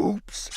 Oops.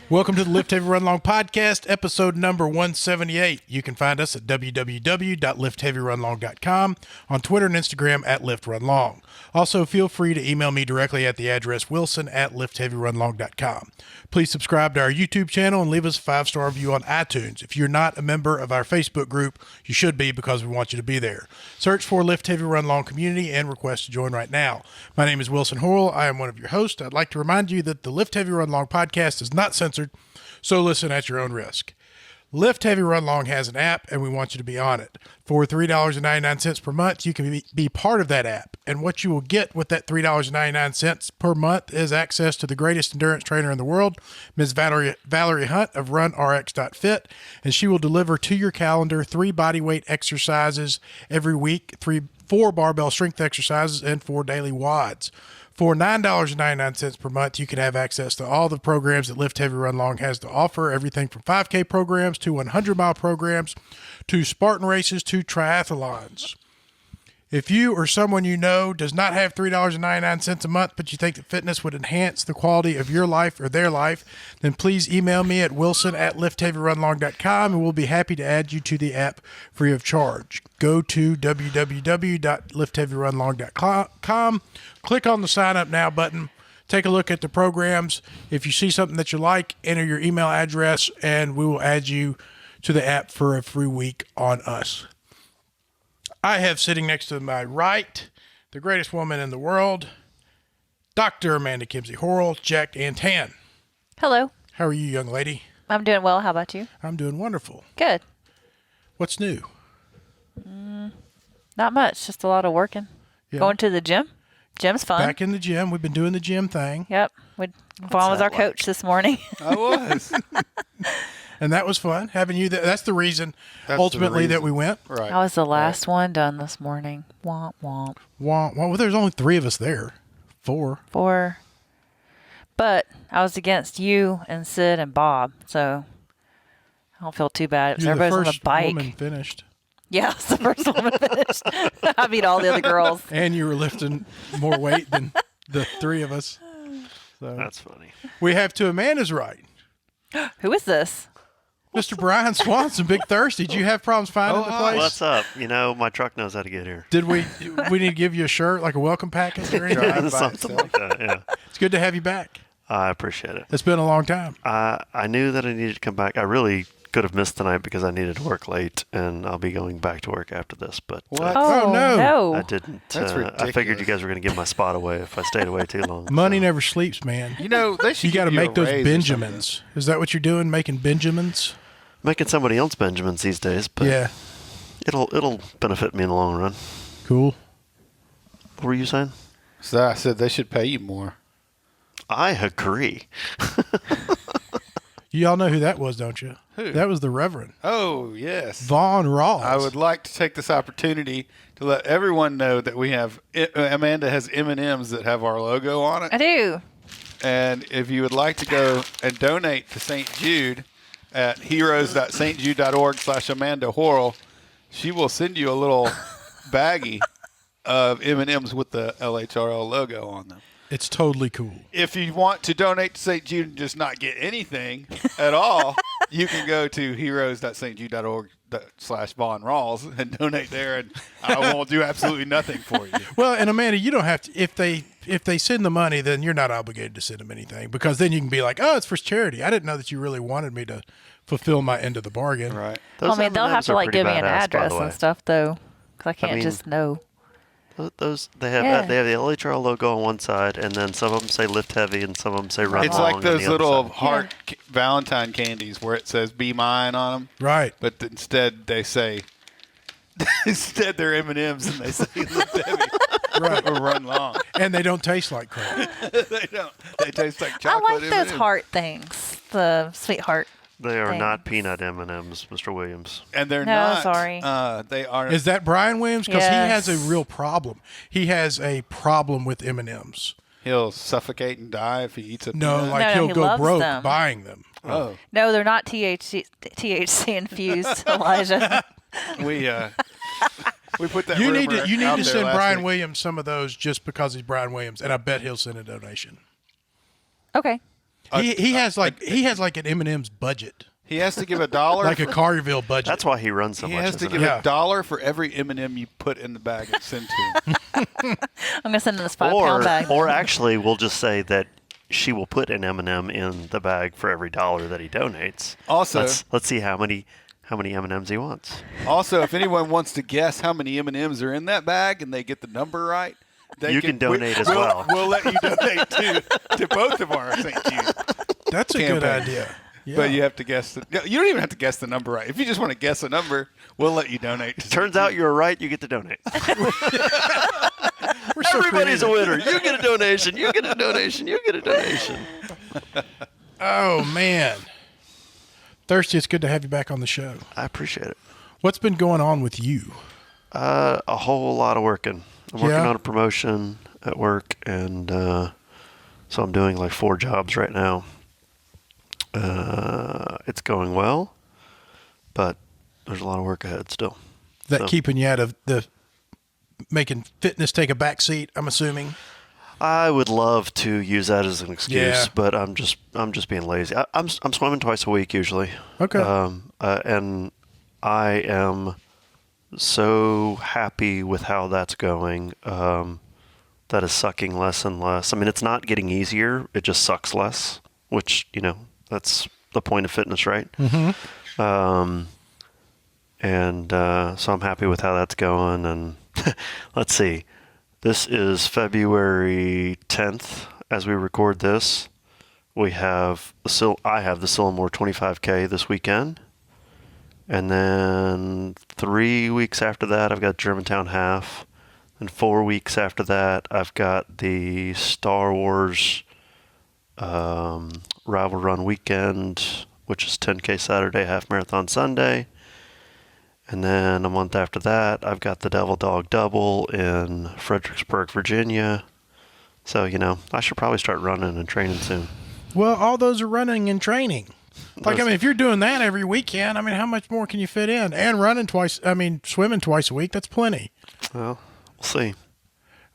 Welcome to the Lift Heavy Run Long podcast, episode number 178. You can find us at www.liftheavyrunlong.com, on Twitter and Instagram at LiftRunLong. Also, feel free to email me directly at the address wilson@liftheavyrunlong.com. Please subscribe to our YouTube channel and leave us a 5-star review on iTunes. If you're not a member of our Facebook group, you should be because we want you to be there. Search for Lift Heavy Run Long Community and request to join right now. My name is Wilson Horrell. I am one of your hosts. I'd like to remind you that the Lift Heavy Run Long podcast is not censored, so listen at your own risk. Lift Heavy Run Long has an app, and we want you to be on it. For $3.99 per month, you can be part of that app. And what you will get with that $3.99 per month is access to the greatest endurance trainer in the world, Ms. Valerie Hunt of RunRx.fit, and she will deliver to your calendar 3 bodyweight exercises every week, 4 barbell strength exercises, and 4 daily WODs. For $9.99 per month, you can have access to all the programs that Lift Heavy Run Long has to offer, everything from 5K programs to 100-mile programs to Spartan races to triathlons. If you or someone you know does not have $3.99 a month, but you think that fitness would enhance the quality of your life or their life, then please email me at wilson@liftheavyrunlong.com, and we'll be happy to add you to the app free of charge. Go to www.liftheavyrunlong.com, click on the sign up now button, take a look at the programs. If you see something that you like, enter your email address, and we will add you to the app for a free week on us. I have sitting next to my right the greatest woman in the world, Dr. Amanda Kimsey Horrell, jacked and tan. Hello. How are you, young lady? I'm doing well. How about you? I'm doing wonderful. Good. What's new? Not much. Just a lot of working. Yeah. Going to the gym. Gym's fun. Back in the gym. We've been doing the gym thing. Yep. Vaughn was our coach this morning. I was. And that was fun having you there. That's the reason, ultimately, that we went. Right. I was the last one done this morning. Womp, womp. Well, there's only 3 of us there. 4. 4. But I was against you and Sid and Bob, so I don't feel too bad. You're the Everybody's on first the bike. woman finished. Yeah, it's the first woman finished. I beat all the other girls. And you were lifting more weight than the 3 of us. So That's funny. we have to Amanda's right. Who is this? Mr. Brian Swanson, Big Thirsty. Did you have problems finding the place? What's up? You know, my truck knows how to get here. Did we need to give you a shirt, like a welcome package or anything? Drive by Something itself. like that, yeah. It's good to have you back. I appreciate it. It's been a long time. I knew that I needed to come back. I really could have missed tonight because I needed to work late, and I'll be going back to work after this. But What? Oh, no. I didn't. That's I figured ridiculous. you guys were going to give my spot away if I stayed away too long. Money never sleeps, man. You know, they should You got to give make a those raise or Benjamins. Is that what you're doing, making Benjamins? Making somebody else Benjamins these days, but Yeah. it'll benefit me in the long run. Cool. What were you saying? something. So I said they should pay you more. I agree. You all know who that was, don't you? Who? That was the Reverend Oh, yes. Vaughn Rawls. I would like to take this opportunity to let everyone know that we have Amanda has M&Ms that have our logo on it. I do. And if you would like to go and donate to St. Jude at heroes.stjude.org/Amanda Horrell, she will send you a little baggie of M&Ms with the LHRL logo on them. It's totally cool. If you want to donate to St. Jude and just not get anything at all, you can go to heroes.stjude.org/Vaughn Rawls and donate there, and I won't do absolutely nothing for you. Well, and Amanda, you don't have to. If they send the money, then you're not obligated to send them anything, because then you can be like, oh, it's for charity. I didn't know that you really wanted me to fulfill my end of the bargain. Right. Well, I mean, they'll have M&Ms to are like pretty give me an badass, by address the way. and stuff though, because I can't mean, just know. Those they have Yeah. they have the LHRL logo on one side, and then some of them say lift heavy, and some of them say run It's long like on those the other little side. heart Valentine candies where it says "Be Mine" on them, Right. but instead they say instead they're M&Ms and they say "Lift Heavy." Right. or run long. And they don't taste like crap. They don't. They taste like I chocolate. like those M&Ms. heart things, the sweetheart. They are not Thanks. peanut M&Ms, Mr. Williams. And they're No, not. sorry. They are. Is that Brian Williams? Because he has a Yes. real problem. He has a problem with M&Ms. He'll suffocate and die if he eats a No, peanut. like No, he'll he go loves broke them. buying them. Oh, No, they're not THC infused, Elijah. we put that. You need rumor to out there send last Brian week. Williams some of those just because he's Brian Williams, and I bet he'll send a donation. Okay. He has like an M&M's budget, He has to give $1. like a Carville budget. That's why he runs so He much. has to isn't give it? Yeah. $1 for every M&M you put in the bag and send to him. I'm going to send him this 5-pound bag. Or actually, we'll just say that she will put an M&M in the bag for every $1 that he donates. Also- let's see how many M&Ms he wants. Also, if anyone wants to guess how many M&Ms are in that bag and they get the number right, they You can donate as well. We'll let you donate to both of our St. Jude. That's a good campaign. idea. Yeah. But you have to guess you don't even have to guess the number right. If you just want to guess a number, we'll let you donate. to Turns St. out Jude. you're right. You get to donate. We're so Everybody's a creative. winner. You get a donation. You get a donation. You get a donation. Oh man, Thirsty, it's good to have you back on the show. I appreciate it. What's been going on with you? A whole lot of working. I'm working Yeah? on a promotion at work, and so I'm doing like 4 jobs right now. It's going well, but there's a lot of work ahead still. That So- keeping you out of the making fitness take a back seat, I'm assuming. I would love to use that as an excuse, Yeah. but I'm just being lazy. I'm swimming twice a week usually. Okay. And I am so happy with how that's going. That is sucking less and less. I mean, it's not getting easier. It just sucks less, which, that's the point of fitness, right? Mm-hmm. So I'm happy with how that's going. And let's see. This is February 10th as we record this. I have the Sillamore 25K this weekend. And then 3 weeks after that, I've got Germantown Half. And 4 weeks after that, I've got the Star Wars Rival Run Weekend, which is 10K Saturday, Half Marathon Sunday. And then a month after that, I've got the Devil Dog Double in Fredericksburg, Virginia. So, I should probably start running and training soon. Well, all those are running and training. Like, if you're doing that every weekend, how much more can you fit in? And swimming twice a week, that's plenty. Well, we'll see.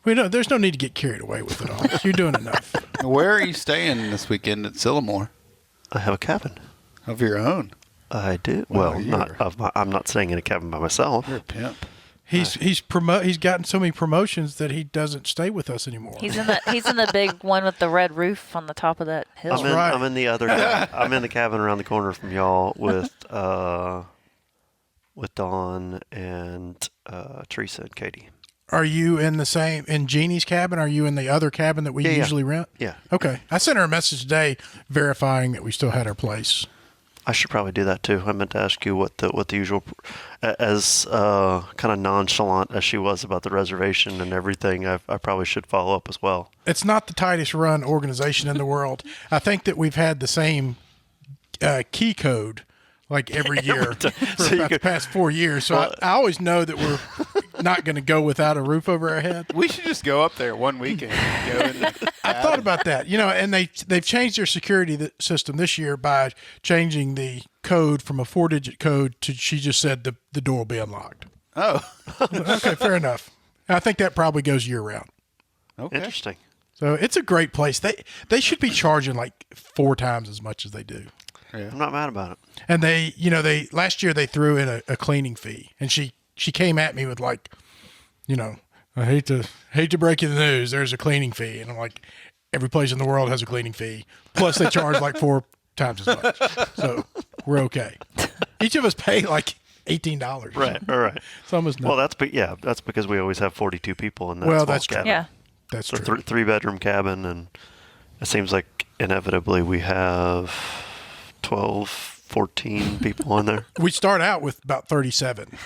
There's no need to get carried away with it all. You're doing enough. Where are you staying this weekend at Sillamore? I have a cabin. Of your own. I do. Wow, Well, I'm not staying in a cabin by myself. You're a pimp. He's gotten so many promotions that he doesn't stay with us anymore. He's in the big one with the red roof on the top of that hill. right. I'm in the other. I'm in the cabin around the corner from y'all with Dawn and Teresa and Katie. Are you in Jeannie's cabin? Are you in the other cabin that we Yeah. usually rent? Yeah. Okay. I sent her a message today verifying that we still had our place. I should probably do that too. I meant to ask you what the usual, as kind of nonchalant as she was about the reservation and everything. I probably should follow up as well. It's not the tightest run organization in the world. I think that we've had the same key code like every year for about the past 4 years. So I always know that we're not going to go without a roof over our head. We should just go up there one weekend. And go in the I thought about that, and they've changed their security system this year by changing the code from a 4-digit code to, she just said the door will be unlocked. Oh, Okay, fair enough. I think that probably goes year round. okay. Interesting. So it's a great place. They should be charging like 4 times as much as they do. I'm not mad about it. And they last year they threw in a cleaning fee, and she came at me with like, I hate to break you the news, there's a cleaning fee, and I'm like, every place in the world has a cleaning fee. Plus they charge like 4 times as much, so we're okay. Each of us pay like $18. Right. All right. It's almost Well, nothing. that's because we always have 42 people in that Well, small that's true. cabin. Yeah. That's It's true. a 3-bedroom cabin, and it seems like inevitably we have 12, 14 people in there. We start out with about 37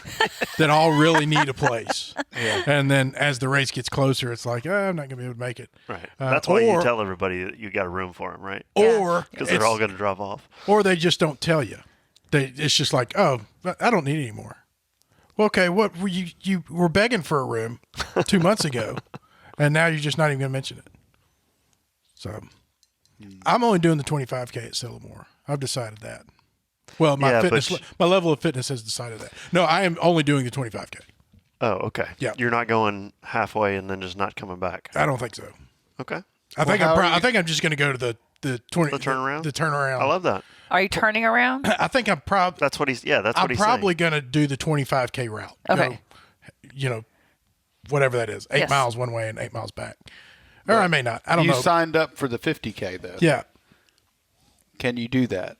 that all really need a place. Yeah. And then as the race gets closer, it's like, oh, I'm not going to be able to make it. Right. That's why you or- tell everybody that you got a room for them, right? Or Because they're all going to drop off. or they just don't tell you. It's just like, oh, I don't need any more. Well, okay, what were you were begging for a room 2 months ago, and now you're just not even going to mention it. So I'm only doing the 25K at Sillamore. I've decided that. Well, my my level of fitness has decided that. No, I am only doing the 25K. Oh, okay. Yeah. You're not going halfway and then just not coming back. I don't think so. Okay. I think I'm just going to go to the 20 The turnaround? The turnaround. I love that. Are you turning around? I think I'm probably. That's what he's. Yeah, that's what he's saying. I'm probably going to do the 25K route. Okay. Go, whatever that is, 8 Yes. miles one way and 8 miles back. Or I may not. I don't know. You signed up for the 50K though. Yeah. Can you do that?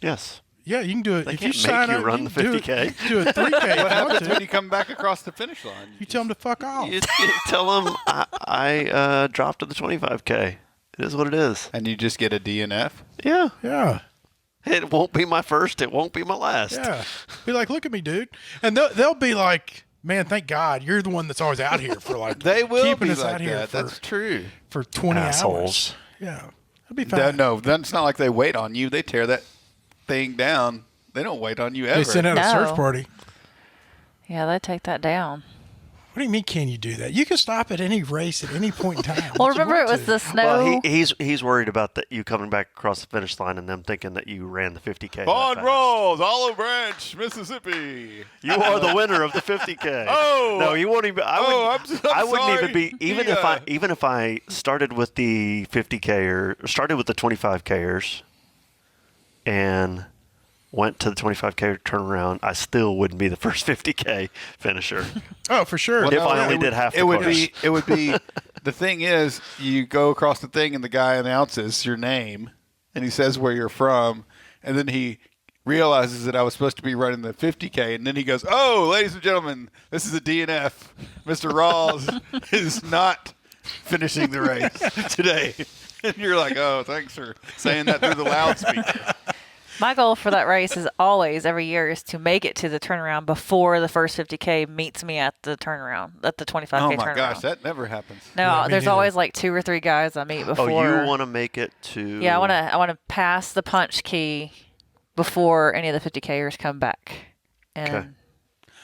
Yes. Yeah, you can do it. They if can't you make sign you up, run you the can do it. 50K. You can do a 3K. if What you want happens to. when you come back across the finish line? You tell them to fuck off. You tell them I dropped to the 25K. It is what it is. And you just get a DNF? Yeah. Yeah. It won't be my first. It won't be my last. Yeah. Be like, look at me, dude. And they'll be like, man, thank God you're the one that's always out here for like They will keeping be us like out here that. That's true. for 20 Assholes. hours. Yeah. That'd be fine. No, that's not like they wait on you. They tear that thing down. They don't wait on you ever. They send out a No. search party. Yeah, they take that down. What do you mean, can you do that? You can stop at any race at any point in time. Well, if you remember it want was to. the snow. Well, he's worried about that you coming back across the finish line and them thinking that you ran the 50K. that Bond fast. Rolls, Olive Branch, Mississippi. You are the winner of the 50K. Oh. No, you won't even. I I'm wouldn't sorry. even be even if I started with the 50K or started with the 25Kers and went to the 25K turnaround, I still wouldn't be the first 50K finisher. Oh, for sure. Well, If no, I it only would- did half the it would course. be. It would be. The thing is, you go across the thing, and the guy announces your name, and he says where you're from, and then he realizes that I was supposed to be running the 50K, and then he goes, "Oh, ladies and gentlemen, this is a DNF. Mr. Rawls is not finishing the race today." And you're like, "Oh, thanks for saying that through the loudspeaker." My goal for that race is always, every year, is to make it to the turnaround before the first 50K meets me at the turnaround, at the 25K Oh turnaround. my gosh, that never happens. No, Yeah, me there's neither. always like 2 or 3 guys I meet before. Oh, you want to make it to? Yeah, I want to pass the punch key before any of the 50Kers come back. And Okay.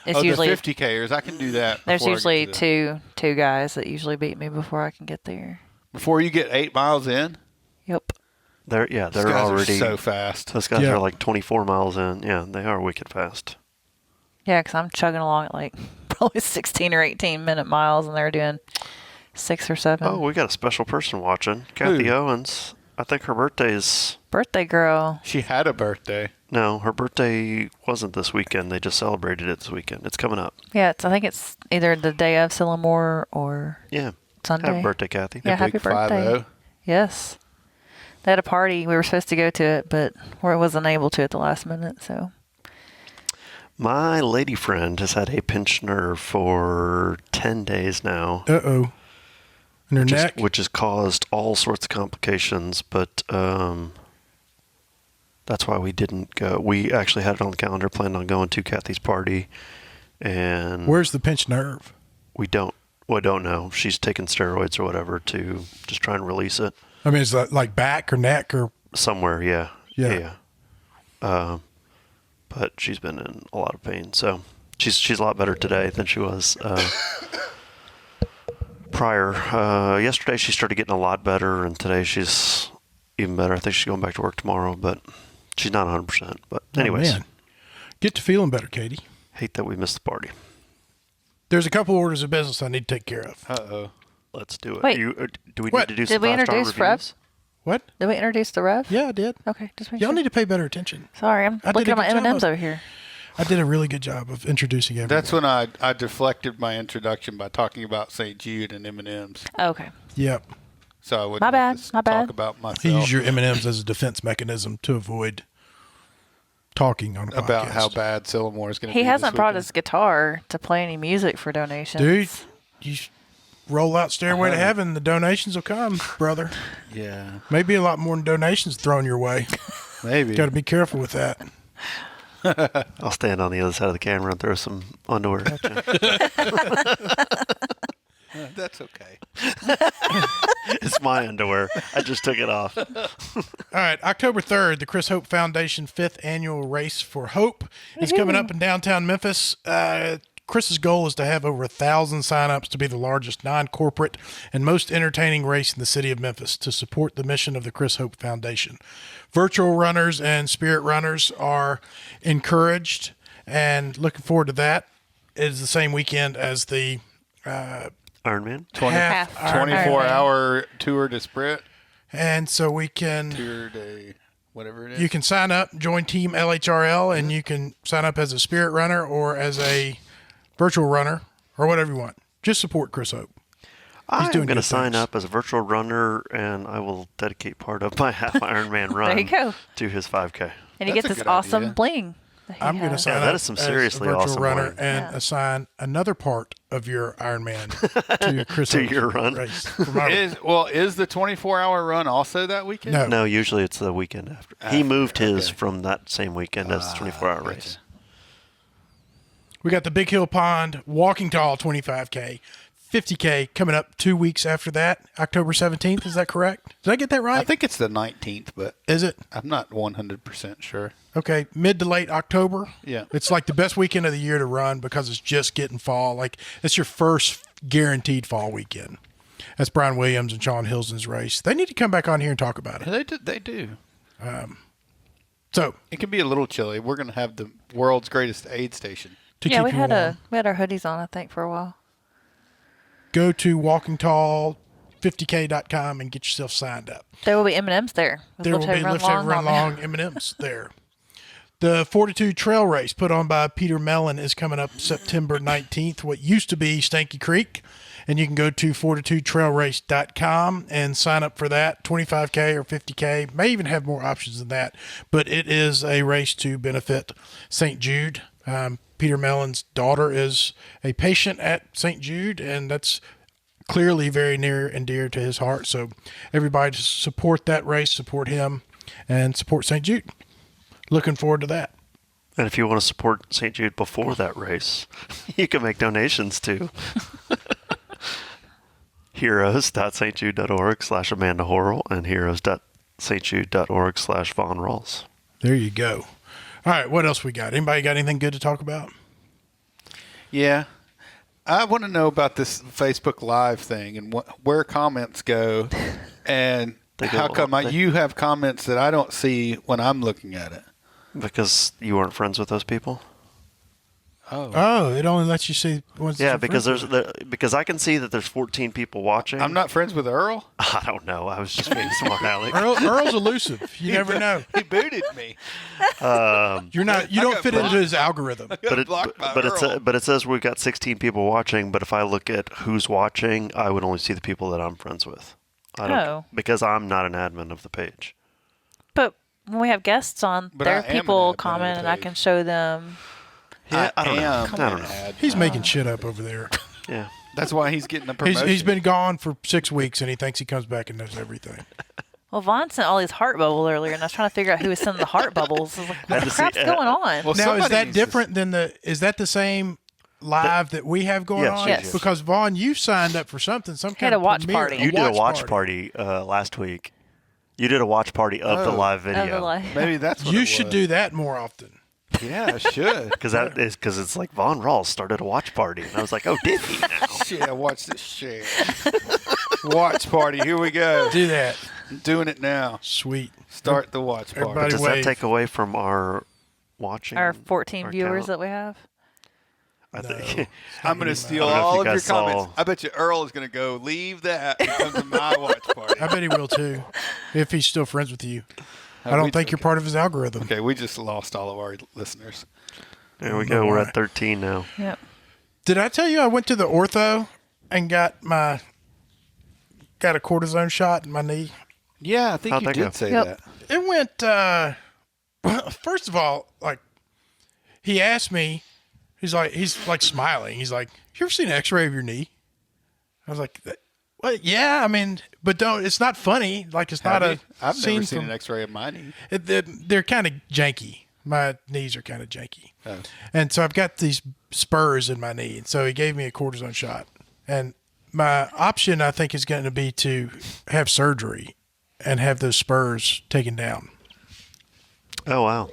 it's Oh, usually the 50Kers, I can do that. there's before I get usually to that. two guys that usually beat me before I can get there. Before you get 8 miles in. Yep. They're Those guys already are so fast. Those guys Yeah. are like 24 miles in. Yeah, they are wicked fast. Yeah, because I'm chugging along at like probably 16 or 18-minute miles, and they're doing 6 or 7. Oh, we got a special person watching. Kathy Who? Owens. I think her birthday's. Birthday girl. She had a birthday. No, her birthday wasn't this weekend. They just celebrated it this weekend. It's coming up. Yeah, I think it's either the day of Sillamore or Yeah. Sunday. Happy birthday, Kathy. Yeah, happy Big birthday. 5-0. Yes. They had a party. We were supposed to go to it, but we wasn't able to at the last minute. So My lady friend has had a pinched nerve for 10 days now. Uh-oh. In her neck? Which has caused all sorts of complications, but that's why we didn't go. We actually had it on the calendar, planned on going to Kathy's party, and Where's the pinched nerve? we don't know. She's taking steroids or whatever to just try and release it I mean, is that like back or neck or... somewhere. Yeah. Yeah. But she's been in a lot of pain, so she's a lot better today than she was prior. Yesterday she started getting a lot better, and today she's even better. I think she's going back to work tomorrow, but she's not 100%. But anyways, Oh, man. Get to feeling better, Katie. hate that we missed the party. There's a couple orders of business I need to take care of. Uh-oh. Let's do it. Wait. Do we What? need to do Did some we 5-star introduce Rev? reviews? What? did we introduce the Rev? Yeah, I did. Okay, just make Y'all sure. need to pay better attention. Sorry, I'm I did looking a at my good job M&Ms of- over here. I did a really good job of introducing everyone. That's when I deflected my introduction by talking about St. Jude and M&M's. Okay. Yep. So I wouldn't My have bad, to my bad. talk about myself. He used your M&Ms as a defense mechanism to avoid talking on a about podcast. how bad Sillamore is going to be. He hasn't this brought weekend. his guitar to play any music for donations. Dude, you roll out Stairway to Heaven, the donations will come, brother. Yeah, Maybe a lot more than donations thrown your way. maybe. Got to be careful with that. I'll stand on the other side of the camera and throw some underwear at you. That's okay. It's my underwear. I just took it off. All right, October 3rd, the Chris Hope Foundation 5th Annual Race for Hope is coming up in downtown Memphis. Chris's goal is to have over 1,000 signups to be the largest non-corporate and most entertaining race in the city of Memphis to support the mission of the Chris Hope Foundation. Virtual runners and spirit runners are encouraged, and looking forward to that. It is the same weekend as the Ironman. half Ironman. 24-hour tour de sprint. And so we can... Tour de whatever it is. You can sign up, join Team LHRL, and you can sign up as a spirit runner or as a virtual runner or whatever you want. Just support Chris Hope. I'm doing going to good sign things. up as a virtual runner, and I will dedicate part of my half Ironman run There you go. to his 5K. And he That's gets a this good awesome idea. bling. That he I'm going to has. sign that up is some as seriously a virtual awesome runner bling. and Yeah. assign another part of your Ironman to Chris To Hope's your run? race. For my- Is the 24-hour run also that weekend? No. No, usually it's the weekend after. He moved his okay. from that same weekend as the 24-hour gotcha. race. We got the Big Hill Pond Walking Tall 25K, 50K coming up 2 weeks after that, October 17th. Is that correct? Did I get that right? I think it's the 19th, but Is it? I'm not 100% sure. Okay, mid to late October. Yeah. It's like the best weekend of the year to run because it's just getting fall. Like, it's your first guaranteed fall weekend. That's Brian Williams and Sean Hilson's race. They need to come back on here and talk about it. They do. So, It can be a little chilly. We're going to have the world's greatest aid station. to Yeah, keep we you had warm, we had our hoodies on, I think, for a while. go to walkingtall50k.com and get yourself signed up. There will be M&Ms there. with There will be Lift Heavy Run on there. Long M&Ms there. The Fortitude Trail Race put on by Peter Mellon is coming up September 19th, what used to be Stanky Creek. And you can go to fortitudetrailrace.com and sign up for that, 25K or 50K. May even have more options than that. But it is a race to benefit St. Jude. Peter Mellon's daughter is a patient at St. Jude, and that's clearly very near and dear to his heart. So everybody just support that race, support him, and support St. Jude. Looking forward to that. And if you want to support St. Jude before that race, you can make donations to heroes.stjude.org/Amanda Horrell and heroes.stjude.org/Von Rawls. There you go. All right, what else we got? Anybody got anything good to talk about? Yeah. I want to know about this Facebook Live thing and where comments go, and They how go- come they- you have comments that I don't see when I'm looking at it. Because you weren't friends with those people? Oh, it only lets you see ones. that Yeah, you're because friends because I can see that there's 14 people watching. I'm not friends with Earl. I don't know. I was just being smart, Alex. with. Earl's elusive. You never know. He booted me. You're not. You I don't got fit into his algorithm. But it, blocked by but, Earl. but it says we've got 16 people watching. But if I look at who's watching, I would only see the people that I'm friends with. I don't, Oh. because I'm not an admin of the page. But when we have guests on, But their I am an admin people of the comment, and I page. can show them. Yeah, I don't know. am I don't an know. ad. He's making shit up over there. Yeah. That's why he's getting the promotion. He's been gone for 6 weeks, and he thinks he comes back and knows everything. Well, Vaughn sent all these heart bubbles earlier, and I was trying to figure out who was sending the heart bubbles. I was like, Had what to the see- crap's going on? Well, Now, is somebody that needs to- different than the? Is that the same live that we have going Yes, on? yes. Because Vaughn, you signed up for something. Some Had kind a of watch premiere, party. You did a watch party last week. You did a watch party of the Oh. live video. Maybe that's what You it should was. do that more often. Yeah, I should. Because it's like Von Rawls started a watch party, and I was like, oh, did he now? Yeah, watch this shit. Watch party. Here we go. Do that. I'm doing it now. Sweet. Start the watch party. Everybody Does wave. that take away from our watching? Our 14 our viewers count? that we have. I think. I'm going to steal I don't know if all you of your guys saw- comments. I bet you Earl is going to go, leave that and come to my watch party. I bet he will too, if he's still friends with you. I we- don't think you're part of his algorithm. Okay, we just lost all of our listeners. There we go. We're at 13 now. Yep. Did I tell you I went to the ortho and got a cortisone shot in my knee? Yeah, I think How'd you that go? did say Yep. that. It went. First of all, like he asked me, he's like smiling. He's like, "You ever seen an X-ray of your knee?" I was like, "Well, yeah. I mean, but don't. It's not funny. Like it's not Have a. you? I've scene never seen from- an X-ray of my knee. They're kind of janky. My knees are kind of janky, Oh. and so I've got these spurs in my knee. And so he gave me a cortisone shot, and my option, I think, is going to be to have surgery and have those spurs taken down. Oh, wow.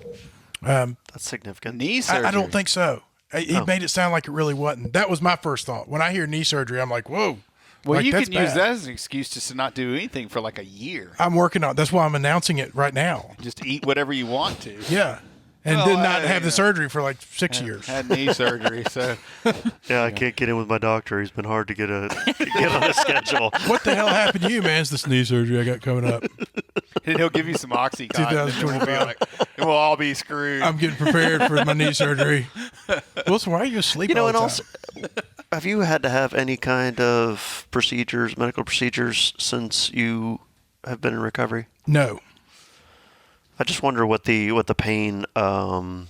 That's significant. Knee surgery. I don't think so. He made it sound like it really wasn't. That was my first thought. When I hear knee surgery, I'm like, whoa. Well, like, you that's can use bad. that as an excuse just to not do anything for like a year. I'm working on. That's why I'm announcing it right now. Just eat whatever you want to. Yeah, and Well, did not I- have the surgery for like 6 years. Had knee surgery, so Yeah, I can't get in with my doctor. He's been hard to get on a schedule. What the hell happened to you, man? It's this knee surgery I got coming up. and he'll give you some OxyContin. And we'll be 2025. like, we'll all be screwed. I'm getting prepared for my knee surgery. Wilson, why are you asleep all And the also, time? have you had to have any kind of procedures, medical procedures, since you have been in recovery? No. I just wonder what the pain, not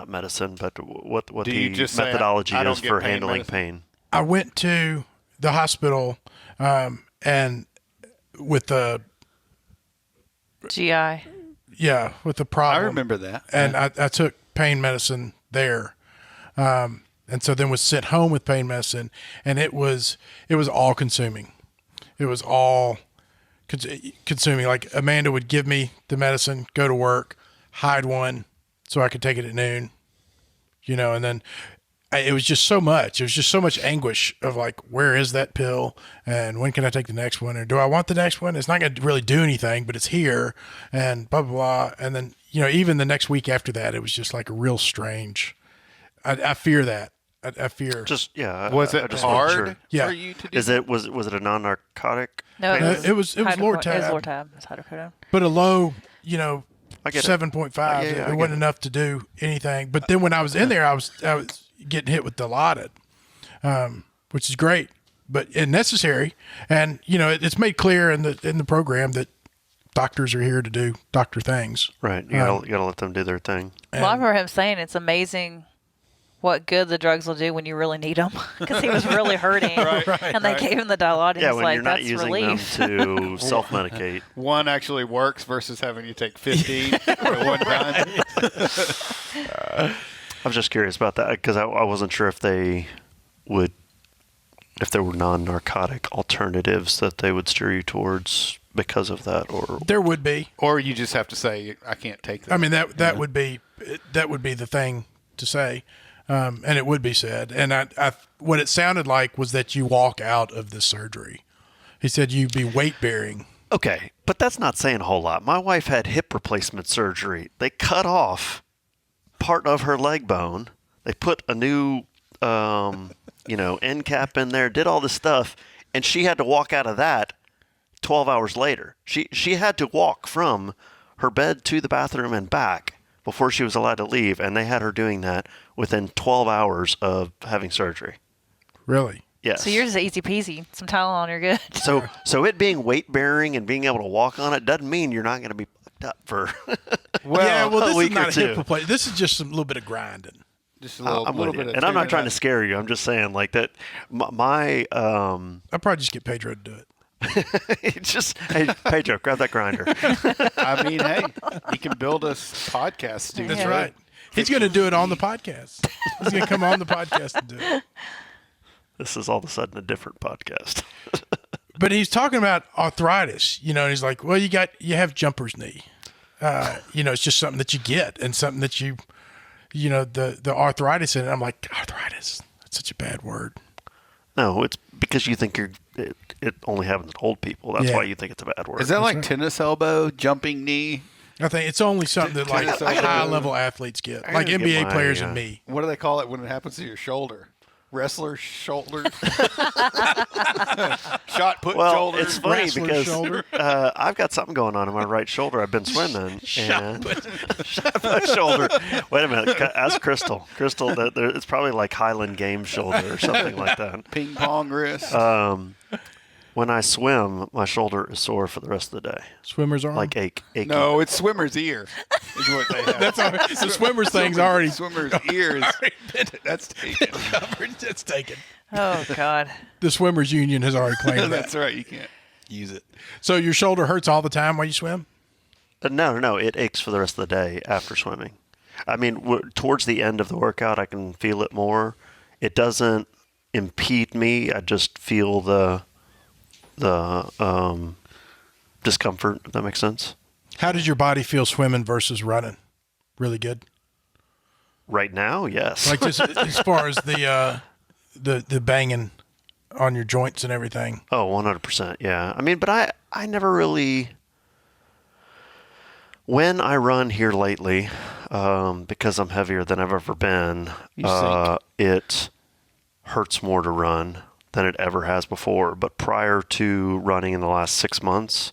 medicine, but what Do you the just say, methodology I don't is get for pain handling medicine? pain. I went to the hospital and with the GI. with the I problem. remember that. And I took pain medicine there. And so then was sent home with pain medicine, and it was all consuming. It was all consuming. Like Amanda would give me the medicine, go to work, hide one so I could take it at noon, and then it was just so much. It was just so much anguish of like, where is that pill? And when can I take the next one? Or do I want the next one? It's not going to really do anything, but it's here and blah, blah, blah. And then, even the next week after that, it was just like a real strange. I fear that. I fear. Just Was I it just wasn't hard sure. Yeah. for you to do? Was it a non-narcotic? No, pain? it was hydrocodone. Lortab. It was Lortab. It was hydrocodone. But a low, I get it. 7.5. Yeah, It I get wasn't it. enough to do anything. But then when I was in there, I was getting hit with Dilaudid, which is great, but necessary. And it's made clear in the program that doctors are here to do doctor things. Right. You gotta let them do their thing. Well, I remember him saying it's amazing what good the drugs will do when you really need them, because he was really hurting, and they gave him the Dilaudid. Yeah, He's when like, you're not that's using relief. them to self-medicate. One actually works versus having you take 15 at one time. I was just curious about that because I wasn't sure if there were non-narcotic alternatives that they would steer you towards because of that, or There would be. Or you just have to say, I can't take that. I mean, that would be the thing to say, and it would be said. And I what it sounded like was that you walk out of the surgery. He said you'd be weight bearing. okay, but that's not saying a whole lot. My wife had hip replacement surgery. They cut off part of her leg bone. They put a new, end cap in there. Did all this stuff, and she had to walk out of that 12 hours later. She had to walk from her bed to the bathroom and back before she was allowed to leave, and they had her doing that within 12 hours of having surgery. Really? Yes. So yours is easy peasy. Some Tylenol, you're good. So it being weight bearing and being able to walk on it doesn't mean you're not going to be fucked up for. well, this is week or not a hip two. replacement. This is just a little bit of grinding. just a little, I'm little with bit you. of And I'm not trying to tuning scare you. I'm just saying like that. My I'll probably just get Pedro to do it. it's just hey Pedro, grab that grinder. I mean, hey, he can build us podcast studio. That's right. He's going to do it on the podcast. He's going to come on the podcast and do it. This is all of a sudden a different podcast. But he's talking about arthritis, and he's like, well, you have jumper's knee. It's just something that you get and something that the arthritis in it. I'm like, arthritis, that's such a bad word. No, it's because you think it only happens to old people. That's Yeah. why you think it's a bad word. Is that like tennis elbow, jumping knee? I think it's only something that like high level athleets get, like gotta get NBA my, players and me. What do they call it when it happens to your shoulder? Wrestler shoulder? Shot put well, shoulder. it's funny Wrestler's because shoulder. I've got something going on in my right shoulder. I've been swimming. Shot put shoulder. Wait a minute. Ask Crystal. Crystal, it's probably like Highland Games shoulder or something like that. Ping pong wrist. When I swim, my shoulder is sore for the rest of the day. Swimmer's arm. Like achy. No, it's swimmer's ear. Is what they have. That's the swimmer's thing's already Swimmer's ear is that's taken. covered. That's taken. Oh, God. The swimmers union has already claimed that. That's right. You can't use it. So your shoulder hurts all the time while you swim? No. It aches for the rest of the day after swimming. I mean, towards the end of the workout, I can feel it more. It doesn't impede me. I just feel the discomfort, if that makes sense. How did your body feel swimming versus running? Really good? Right now, yes. Like just as far as the banging on your joints and everything. Oh, 100%. Yeah. I mean, but I never really, when I run here lately, because I'm heavier than I've ever been, it hurts more to run than it ever has before. But prior to running in the last 6 months,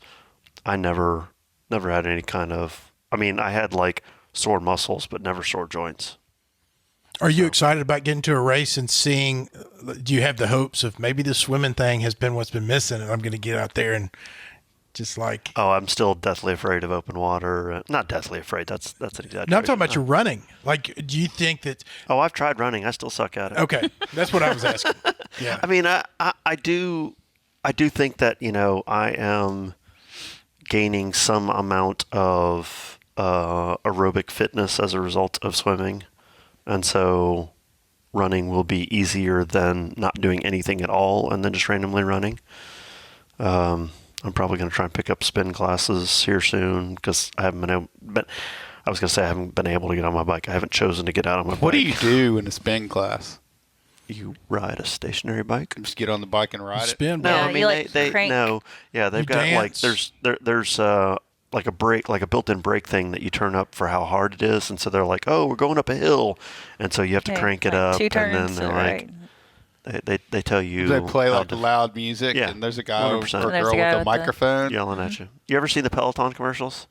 I never had any kind of, I mean, I had like sore muscles, but never sore joints. Are you excited about getting to a race and seeing, do you have the hopes of maybe the swimming thing has been what's been missing and I'm going to get out there and just like. Oh, I'm still deathly afraid of open water. Not deathly afraid. That's an exaggeration. No, I'm talking about your running. Like, do you think that. Oh, I've tried running. I still suck at it. Okay. That's what I was asking. Yeah. I mean, I do think that, I am gaining some amount of aerobic fitness as a result of swimming. And so running will be easier than not doing anything at all and then just randomly running. I'm probably going to try and pick up spin classes here soon because I haven't been able, but I was going to say I haven't been able to get on my bike. I haven't chosen to get out on my bike. What do you do in a spin class? You ride a stationary bike? Just get on the bike and ride it? Spin. No, Yeah, I mean, you, like, they crank. no. Yeah, they've You got dance. like, there's like a brake, like a built-in brake thing that you turn up for how hard it is. And so they're like, oh, we're going up a hill. And so you have to Okay, crank it like up. 2 And then turns, they're right. like, they tell you. They play how like to- loud music, Yeah, and there's a guy or 100%. girl There's a with guy a with the- microphone. yelling at you. You ever seen the Peloton commercials?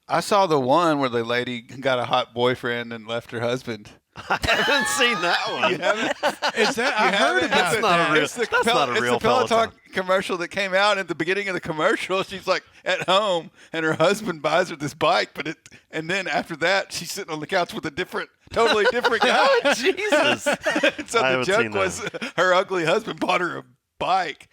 I saw the one where the lady got a hot boyfriend and left her husband. I haven't seen that one. You haven't? Is that, I heard haven't? about It's not a that. real- It's the that's not a real it's the Peloton Peloton. commercial that came out. At the beginning of the commercial, she's like at home, and her husband buys her this bike. And then after that, she's sitting on the couch with a totally different guy. Jesus. So I the haven't joke seen was that. her ugly husband bought her a bike,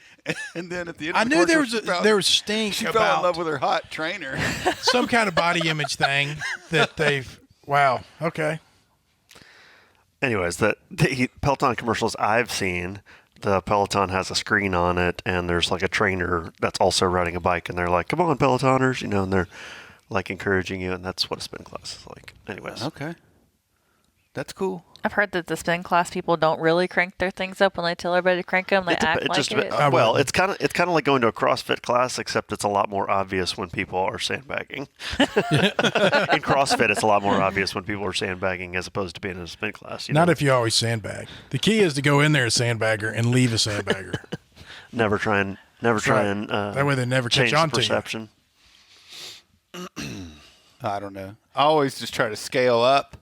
and then at the end, I of the knew there commercial, was there was stink she fell in love about with her hot trainer. some kind of body image thing that they've. Wow. Okay. Anyways, the Peloton commercials I've seen, the Peloton has a screen on it, and there's like a trainer that's also riding a bike, and they're like, "Come on, Pelotoners," and they're like encouraging you, and that's what a spin class is like. Anyways, Okay, that's cool. I've heard that the spin class people don't really crank their things up when they tell everybody to crank them. They act like it. well, it's kind of like going to a CrossFit class, except it's a lot more obvious when people are sandbagging. In CrossFit, it's a lot more obvious when people are sandbagging as opposed to being in a spin class. Not if you always sandbag. The key is to go in there a sandbagger and leave a sandbagger. never try and right. That way they never catch change on the to you. perception. I don't know. I always just try to scale up,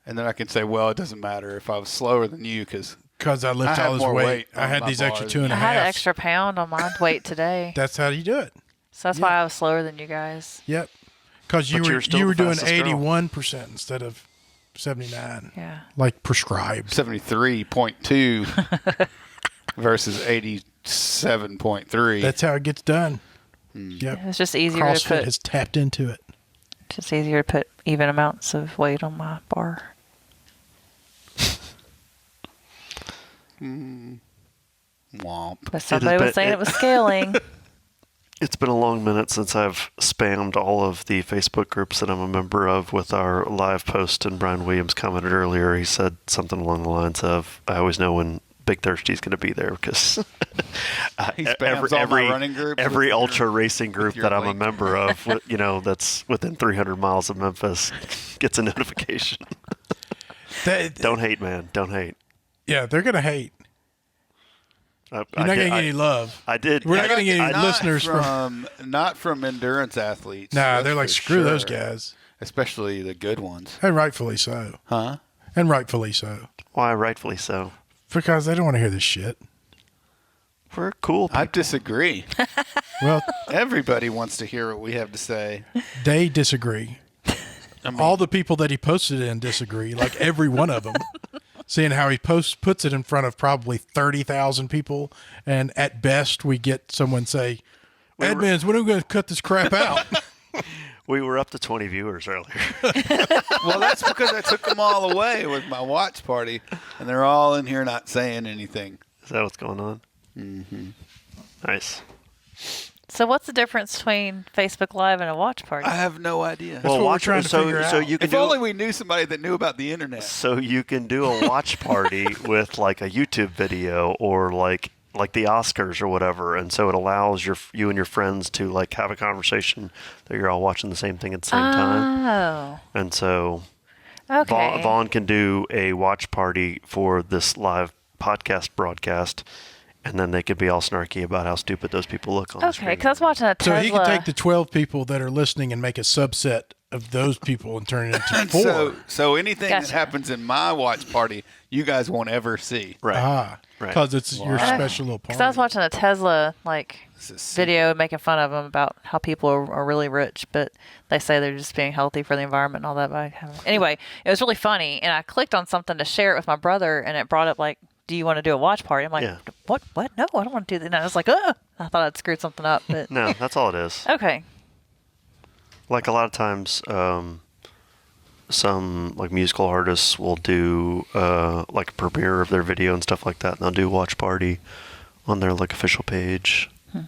and then I can say, well, it doesn't matter if I was slower than you because Because I lift I have all this more weight. weight I on had my these extra bars. 2.5. I had an extra pound on my weight today, That's how you do it. so that's why I was slower than you guys. Yep. Because But you're still you the were doing fastest girl. 81% instead of 79, Yeah. like prescribed. 73.2 versus 87.3. That's how it gets done. Yep. It's just easier CrossFit to put. has tapped into it. Just easier to put even amounts of weight on my bar. Womp. But somebody was saying it was scaling. It's been a long minute since I've spammed all of the Facebook groups that I'm a member of with our live post, and Brian Williams commented earlier. He said something along the lines of, I always know when Big Thirsty's going to be there because He spams all my running groups with every your- ultra racing group your that I'm a link. member of, that's within 300 miles of Memphis gets a notification. Don't hate, man. Don't hate. Yeah, they're going to hate. You're not going to get any love. I did. We're not gonna get any Not listeners not from endurance athletes. Nah, that's they're like, for screw those sure. guys. Especially the good ones. And rightfully so. Huh? And rightfully so. Why, rightfully so. Because they don't want to hear this shit. We're cool people. I disagree. Well, Everybody wants to hear what we have to say. they disagree. All the people that he posted in disagree, like every one of them. Seeing how he puts it in front of probably 30,000 people, and at best we get someone say, "Admins, when are we going to cut this crap out?" We were up to 20 viewers earlier. Well, that's because I took them all away with my watch party, and they're all in here not saying anything. Is that what's going on? Mm-hmm. Nice. So what's the difference between Facebook Live and a watch party? I have no idea. That's what we're trying to figure so out. you can If do only we knew somebody that knew about the internet. so you can do a watch party with like a YouTube video or like the Oscars or whatever, and so it allows you and your friends to like have a conversation that you're all watching the same thing at the same time. Oh. And so Okay. Vaughn can do a watch party for this live podcast broadcast, and then they could be all snarky about how stupid those people look on the Okay, screen. because I was watching a So Tesla. he can take the 12 people that are listening and make a subset of those people and turn it into And 4. so anything that Gotcha. happens in my watch party, you guys won't ever see. Right. Right. Because it's your special little party. Because I was watching a Tesla This is video making fun of them about how people are really rich, but they say they're just being healthy for the environment and all that. But anyway, it was really funny, and I clicked on something to share it with my brother, and it brought up like, "Do you want to do a watch party?" I'm like, Yeah. "What? No, I don't want to do that." And I was like, "Oh!" I thought I'd screwed something up, but No, that's all it is. okay. Like a lot of times, some like musical artists will do like a premiere of their video and stuff like that, and they'll do a watch party on their like official page, You're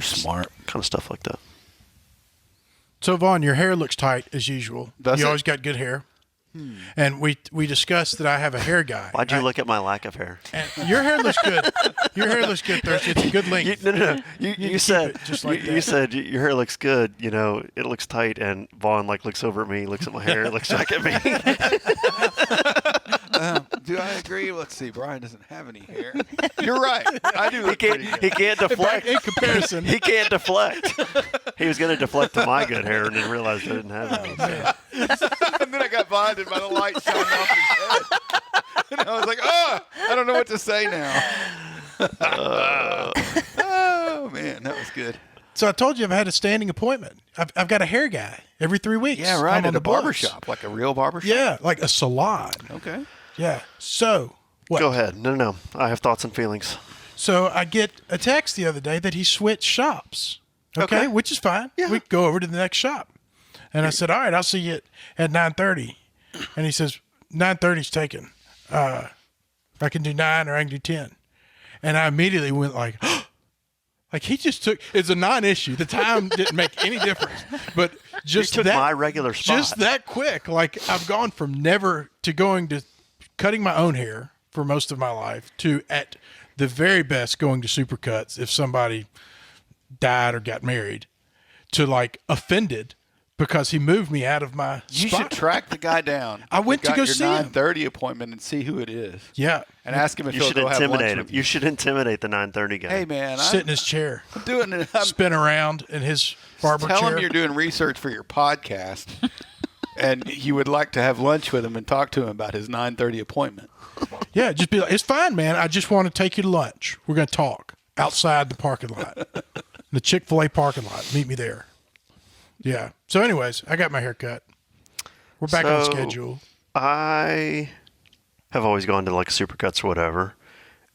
smart. kind of stuff like that. So, Vaughn, your hair looks tight as usual. Does you it? always got good hair. And we discussed that I have a hair guy. Why'd you look at my lack of hair? And your hair looks good. Your hair looks good, Thirsty. It's a good length. No. You keep said it just like you that. said your hair looks good. You know, it looks tight, and Vaughn like looks over at me, looks at my hair, looks back at me. Do I agree? Let's see. Brian doesn't have any hair. You're right. I do. he Look pretty can't. good. He can't deflect. In comparison, He can't deflect. He was going to deflect to my good hair, and then realized I didn't have any. So. And then I got blinded by the light shining off his head. And I was like, oh, I don't know what to say now. Oh, man, that was good. so I told you I've had a standing appointment. I've got a hair guy every 3 weeks. Yeah, right. I'm on At a the books. barbershop, like a real barbershop. Yeah, like a salon. Okay. Yeah. So what? Go ahead. No. I have thoughts and feelings. So I get a text the other day that he switched shops. Okay, which is fine. Yeah. We go over to the next shop. And I said, all right, I'll see you at 9:30. And he says, 9:30's taken. I can do 9 or I can do 10. And I immediately went like, like he just took, it's a non-issue. The time didn't make any difference. But just took that, my regular spot. just that quick. Like I've gone from never to going to cutting my own hair for most of my life to at the very best going to supercuts if somebody died or got married to like offended because he moved me out of my You spot. should track the guy down. I went that to got go your see him. 9:30 appointment and see who it is. Yeah. And ask him if You he'll should go have lunch intimidate him. with You should intimidate the 9:30 guy. Hey, man, Sit in his chair, I'm doing it. I'm spin around in his barber Tell chair. him you're doing research for your podcast, and you would like to have lunch with him and talk to him about his 9:30 appointment. Yeah, just be like, it's fine, man. I just want to take you to lunch. We're going to talk outside the parking lot, the Chick-fil-A parking lot. Meet me there. Yeah. So, anyways, I got my hair cut. We're back on So- schedule. I have always gone to like Supercuts or whatever,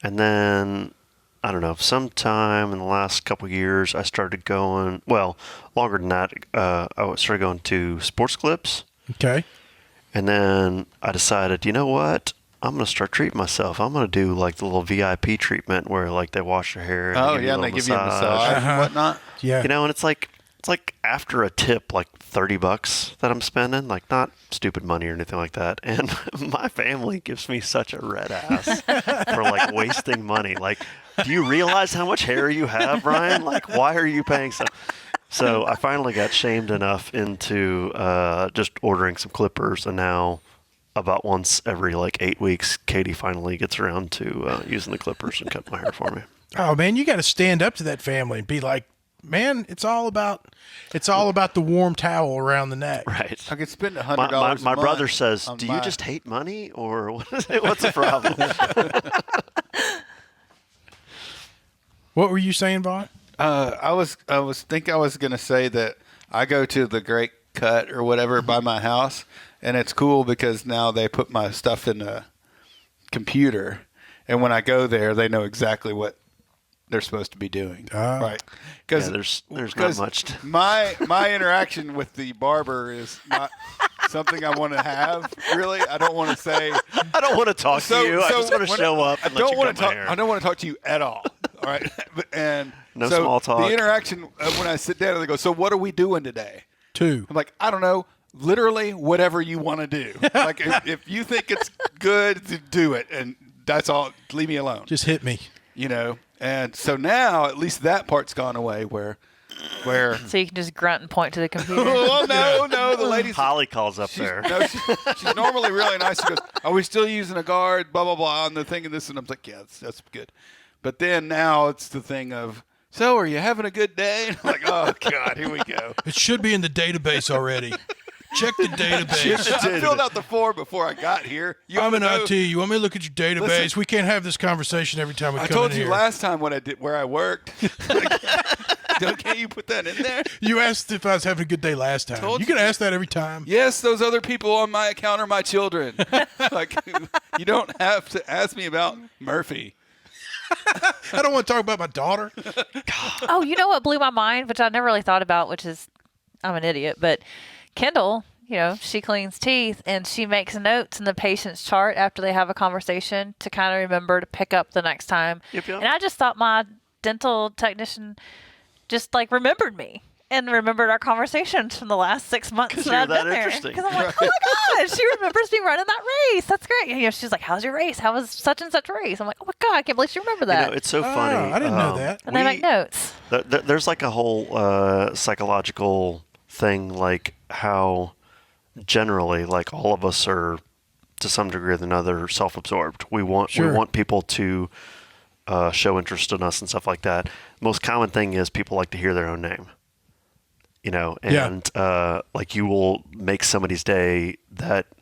and then I don't know, sometime in the last couple of years, I started going. Well, longer than that, I started going to Sports Clips, Okay. and then I decided, you know what? I'm gonna start treating myself. I'm gonna do like the little VIP treatment where like they wash your hair. Oh, give you yeah, a and they little give you a massage Uh-huh. and whatnot. Yeah. You know, and it's like after a tip, like $30 that I'm spending, like not stupid money or anything like that. And my family gives me such a red ass for like wasting money. Like, do you realize how much hair you have, Brian? Like, why are you paying so? So I finally got shamed enough into just ordering some clippers, and now about once every like 8 weeks, Katie finally gets around to using the clippers and cut my hair for me. Oh man, you got to stand up to that family and be like, man, it's all about the warm towel around the neck. Right. I could spend $100. My a brother month says, on "Do you my- just hate money, or what is it? What's the problem?" What were you saying, Vaughn? I was gonna say that I go to the Great Cut or whatever by my house, and it's cool because now they put my stuff in a computer, and when I go there, they know exactly what they're supposed to be doing. Ah. Right. Yeah, there's not much. My interaction with the barber is not something I want to have. Really, I don't want to say. I don't want to talk to you. I just want to show up and let you cut my hair. I don't want to talk to you at all. All right. And No so small talk. The interaction when I sit down and they go, "So what are we doing today?" 2. I'm like, I don't know. Literally, whatever you want to do. Like, if you think it's good, do it, and that's all. Leave me alone. Just hit me. You know. And so now, at least that part's gone away. Where. So you can just grunt and point to the computer. Oh no, the lady. Holly calls up there. No, she's normally really nice. She goes, "Are we still using a guard?" Blah blah blah. On the thing and this, and I'm like, "Yeah, that's good." But then now it's the thing of, "So are you having a good day?" And I'm like, "Oh God, here we go." It should be in the database already. Check the database. I filled out the form before I got here. I'm in IT. You want me to look at your database? Listen, we can't have this conversation every time we I come told in you here. last time what I did, where I worked. Can't you put that in there? You asked if I was having a good day last time. Told You can you. ask that every time. Yes, those other people on my account are my children. Like, you don't have to ask me about Murphy. I don't want to talk about my daughter. Oh, you know what blew my mind, which I never really thought about, which is, I'm an idiot, but Kendall, she cleans teeth and she makes notes in the patient's chart after they have a conversation to kind of remember to pick up the next time. Yep. And I just thought my dental technician just like remembered me and remembered our conversations from the last 6 months 'Cause that you're I've that been there. interesting. Because I'm like, oh my gosh, she remembers me running that race. That's great. She's like, how's your race? How was such and such race? I'm like, oh my God, I can't believe she remembered that. It's so funny. I didn't know that. And they make notes. There's like a whole psychological thing, like how generally, like all of us are to some degree or another self-absorbed. We want people to show interest in us and stuff like that. Most common thing is people like to hear their own name. Like you will make somebody's day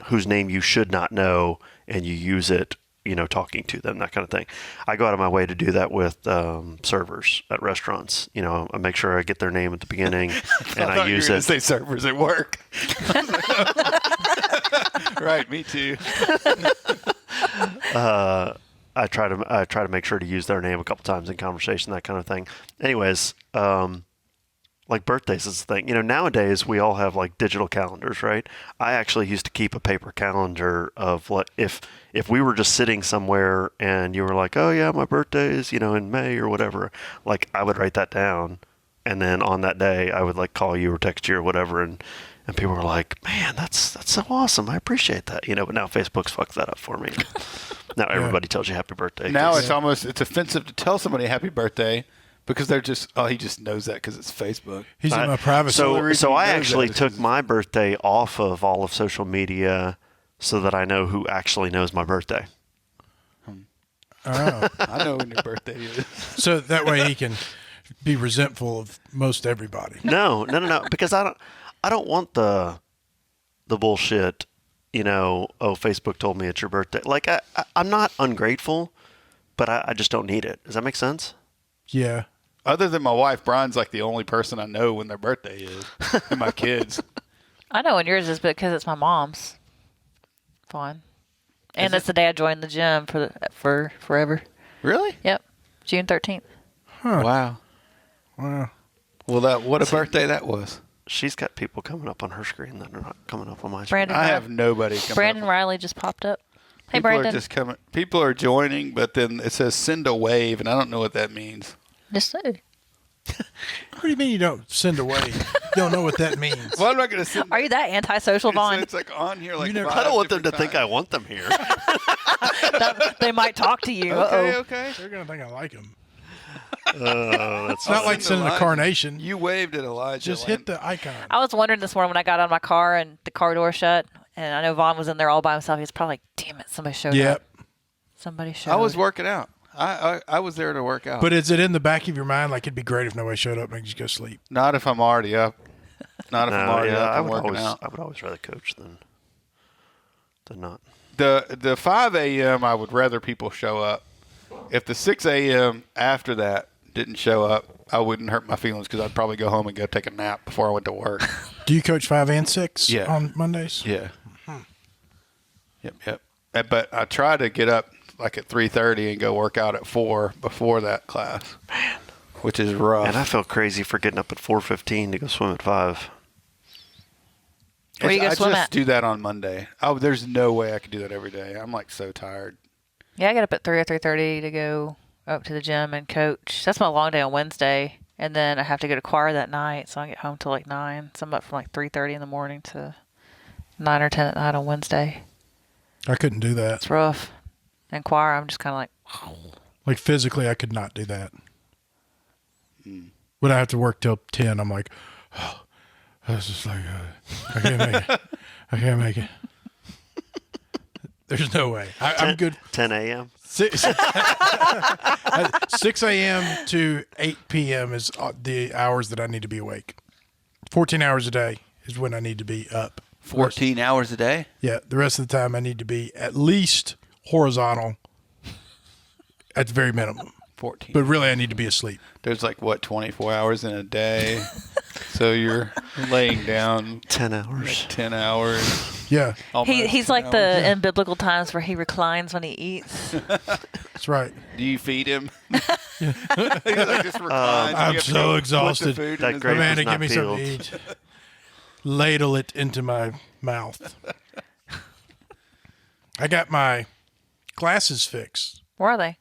whose name you should not know, and you use it, talking to them, that kind of thing. I go out of my way to do that with servers at restaurants. I make sure I get their name at the beginning, and I use it. Say servers at work. Right, me too. I try to make sure to use their name a couple times in conversation, that kind of thing. Anyways, like birthdays is the thing. Nowadays we all have like digital calendars, right? I actually used to keep a paper calendar of like if we were just sitting somewhere and you were like, oh yeah, my birthday is in May or whatever. Like I would write that down, and then on that day I would like call you or text you or whatever, and people were like, man, that's so awesome. I appreciate that. But now Facebook's fucked that up for me. Now everybody tells you happy birthday. Now it's offensive to tell somebody happy birthday because they're just, he just knows that because it's Facebook. He's in my privacy. So I actually took my birthday off of all of social media so that I know who actually knows my birthday. Oh. I know when your birthday is. So that way he can be resentful of most everybody. No, because I don't want the bullshit, Facebook told me it's your birthday. Like, I'm not ungrateful, but I just don't need it. Does that make sense? Yeah. Other than my wife, Brian's like the only person I know when their birthday is, and my kids. I know when yours is because it's my mom's. Fine. And it's the day I joined the gym for forever. Really? Yep. June 13th. Huh. Wow. Well, what a birthday that was. She's got people coming up on her screen that are not coming up on my screen. I have nobody coming Brandon up. Riley just popped up. Hey, People Brandon. are just coming. People are joining, but then it says send a wave, and I don't know what that means. Just say. What do you mean you don't send away? You don't know what that means. Well, I'm not going to send. Are you that antisocial, Vaughn? It's like on here like never- I don't want them to think I want them here. They might talk to you. Okay. They're going to think I like him. That's It's not like sending a carnation. You waved at Elijah. Just hit the icon. I was wondering this morning when I got out of my car and the car door shut, and I know Vaughn was in there all by himself. He was probably like, damn it, somebody showed Yep. up. Somebody showed I was up. working out. I was there to work out. But is it in the back of your mind like it'd be great if nobody showed up and you just go sleep? Not if I'm already up. Not if I'm already up I and would working always, out. I would always rather coach than not. The 5 a.m. I would rather people show up. If the 6 a.m. after that didn't show up, I wouldn't hurt my feelings because I'd probably go home and go take a nap before I went to work. Do you coach 5 and 6 Yeah. on Mondays? Yeah. Yep. But I try to get up like at 3:30 and go work out at 4 before that class. Man, which is rough. And I feel crazy for getting up at 4:15 to go swim at 5. Where you go swim I just at? do that on Monday. Oh, there's no way I could do that every day. I'm like so tired. Yeah, I get up at 3 or 3:30 to go up to the gym and coach. That's my long day on Wednesday, and then I have to go to choir that night, so I get home till like 9. So I'm up from like 3:30 in the morning to 9 or 10 at night on Wednesday. I couldn't do that. It's rough. And choir, I'm just kind of like, Like physically, I could not do that. When I have to work till 10, I'm like, oh, it's just like, I can't make it. I can't make it. There's no way. I'm good. 10 a.m. 6 a.m. to 8 p.m. is the hours that I need to be awake. 14 hours a day is when I need to be up. 14 hours a day? Yeah, the rest of the time I need to be at least horizontal at the very minimum. 14. But really I need to be asleep. There's like, what, 24 hours in a day? So you're laying down 10 hours. like 10 hours. Yeah, he's 10 like hours. the in biblical times where he reclines when he eats. that's right. Do you feed him? He like just reclines. I'm You have to so go put the exhausted. food in That his grape mouth. Amanda, was not give me something to peeled. eat. Ladle it into my mouth. I got my glasses fixed. Where are they?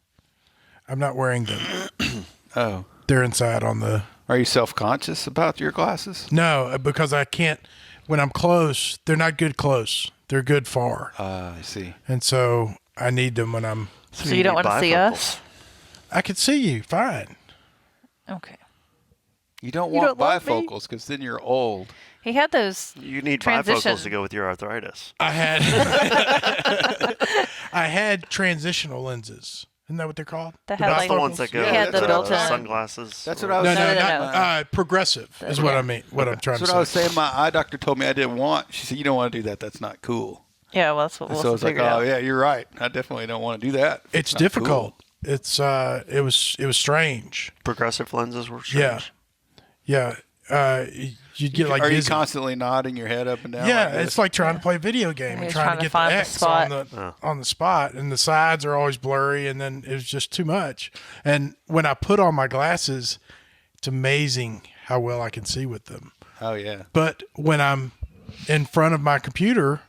I'm not wearing them. Oh. They're inside on the... Are you self-conscious about your glasses? No, because I can't... When I'm close, they're not good close. They're good far. I see. And so I need them when I'm... So you don't need want to see bifocals. us? I can see you fine. Okay. You don't You want don't love me? bifocals because then you're old. He had those. You need Transition. bifocals to go with your arthritis. I had... I had transitional lenses. Isn't that what they're called? That The had, That's like- the ones that go Yeah, He had with the the built-in. sunglasses. That's what or- I was No, saying. no, no. Progressive is what I mean. What I'm trying That's to what say. I was saying. My eye doctor told me I didn't want. She said, "You don't want to do that. That's not cool." Yeah, well, that's what And we'll so I was like, figure "Oh out. yeah, you're right. I definitely don't want to do that. It's not difficult. cool." It's it was strange. Progressive lenses were strange. Yeah. You'd get like Are you dizzy. constantly nodding your head up and down? Yeah, like this? it's like trying to play a video game and He's trying trying to to get find the the X spot. on the spot, and the sides are always blurry, and then it was just too much. And when I put on my glasses, it's amazing how well I can see with them. Oh yeah. But when I'm in front of my computer,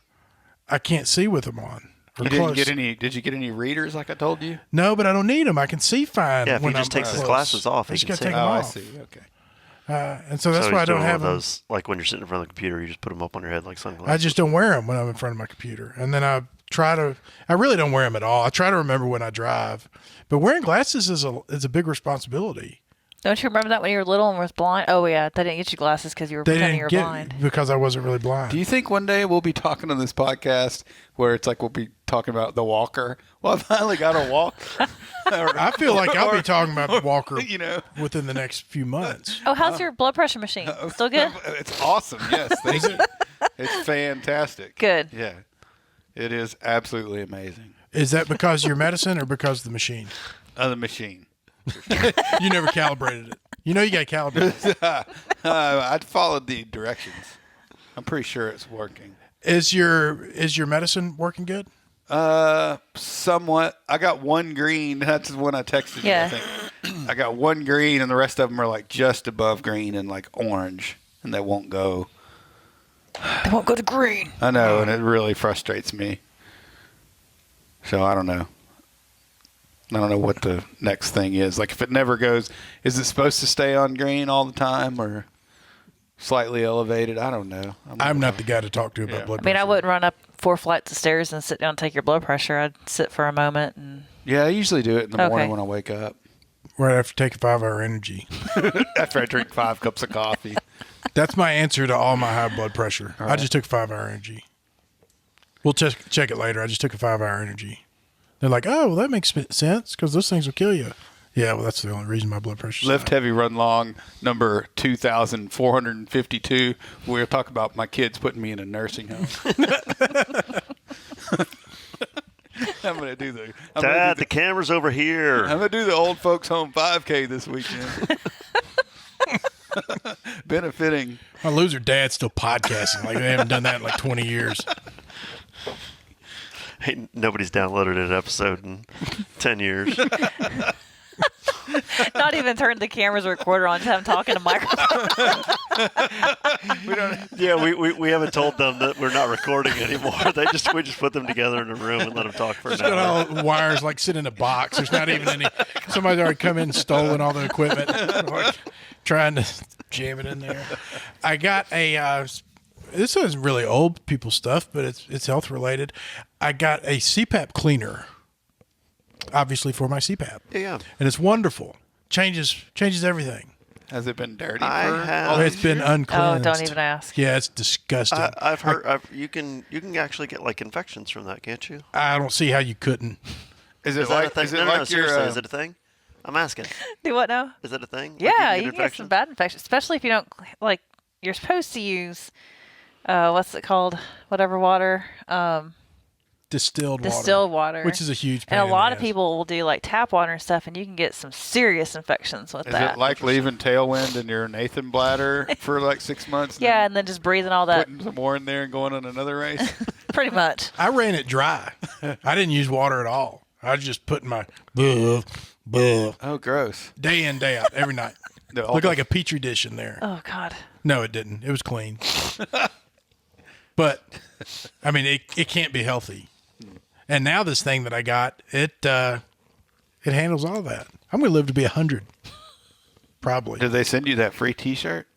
I can't see with them on. Or You didn't close. get any? Did you get any readers like I told you? No, but I don't need them. I can see fine. Yeah, if he when just I'm takes his close. glasses off, I he just can gotta see. take Oh, them I off. see. Okay. And so that's So why I he's don't doing one have of them. those, like when you're sitting in front of the computer, you just put them up on your head like sunglasses. I just don't wear them when I'm in front of my computer. And then I really don't wear them at all. I try to remember when I drive. But wearing glasses is a big responsibility. Don't you remember that when you were little and was blind? Oh, yeah. They didn't get you glasses because you were They pretending you didn't were get blind. because I wasn't really blind. Do you think one day we'll be talking on this podcast where it's like we'll be talking about the walker? Well, I finally got a walk. I feel like I'll be talking about the walker You know, within the next few months. Oh, how's your blood pressure machine? Still good? it's awesome. Yes, thank you. It's fantastic. Good. Yeah, it is absolutely amazing. Is that because of your medicine or because of the machine? The machine. You never calibrated it. You know you got to calibrate it. I followed the directions. I'm pretty sure it's working. Is your medicine working good? Somewhat. I got one green. That's the one I texted you, Yeah. I think. I got one green, and the rest of them are like just above green and like orange, and they won't go. They won't go to green. I know, and it really frustrates me. So I don't know. I don't know what the next thing is. Like if it never goes, is it supposed to stay on green all the time or slightly elevated? I don't know. I'm not the guy to talk to about Yeah. blood I mean, pressure. I wouldn't run up 4 flights of stairs and sit down and take your blood pressure. I'd sit for a moment and Yeah, I usually do it in the Okay. morning when I wake up Right after taking 5-hour energy. after I drink 5 cups of coffee. That's my answer to all my high blood pressure. I just took 5-hour energy. We'll check it later. I just took a 5-hour energy. They're like, oh, well, that makes sense because those things will kill you. Yeah, well, that's the only reason my blood pressure's Lift high. Heavy Run Long number 2,452. We'll talk about my kids putting me in a nursing home. I'm going to do Dad, the camera's over here. I'm going to do the old folks home 5K this weekend. Benefiting. My loser dad's still podcasting. Like they haven't done that in like 20 years. Nobody's downloaded an episode in 10 years. Not even turned the camera's recorder on, just have them talking to microphone. We haven't told them that we're not recording anymore. We just put them together in a room and let them talk for an Got hour. all the wires like sit in a box. There's not even any. Somebody's already come in and stolen all the equipment, like, trying to jam it in there. I got a. This isn't really old people stuff, but it's health related. I got a CPAP cleaner, obviously for my CPAP. Yeah. And it's wonderful. Changes everything. Has it been dirty? It's been uncleansed. Oh, don't even ask. Yeah, it's disgusting. I've heard you can actually get like infections from that, can't you? I don't see how you couldn't. Is it Is that like? a thing? Is it No, like seriously, your? is it a thing? I'm asking. Do what now? Is it a thing? Like, Yeah, you you can can get some bad infections, especially if you don't like. You're supposed to use, what's it called? Whatever water. Distilled water, which is a huge pain and a in the lot of ass. people will do like tap water and stuff, and you can get some serious infections with Is that. it like leaving tailwind in your Nathan bladder for like 6 months? and Yeah, and then just breathing all then that. putting some more in there and going on another race. Pretty much. I ran it dry. I didn't use water at all. I was just putting my buh Oh, gross. day in, day out, every night. No, Looked like a petri dish in there. Oh God. No, it didn't. It was clean. But, I mean, it can't be healthy. And now this thing that I got, it handles all that. I'm going to live to be 100. Probably. Did they send you that free T-shirt?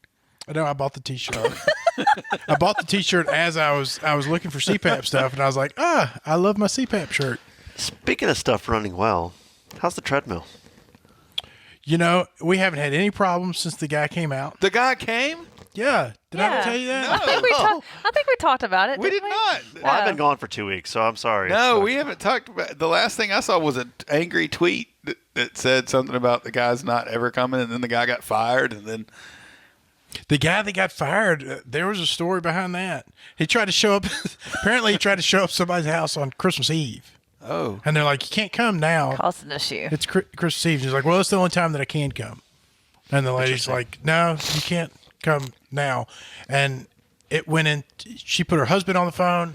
No, I bought the T-shirt. I bought the T-shirt as I was looking for CPAP stuff, and I was like, I love my CPAP shirt. Speaking of stuff running well, how's the treadmill? You know, we haven't had any problems since the guy came out. The guy came? Yeah. Did I ever tell you that? I think we talked about it. We did didn't not. Well, I've been gone for 2 weeks, so I'm sorry. No, we haven't talked about. The last thing I saw was an angry tweet that said something about the guy's not ever coming, and then the guy got fired, and then The guy that got fired, there was a story behind that. He tried to show up. Apparently, he tried to show up somebody's house on Christmas Eve. oh, And they're like, you can't come now. Cause an issue. It's Christmas Eve. He's like, well, it's the only time that I can come. And the lady's like, no, you can't come now. And it went in. She put her husband on the phone.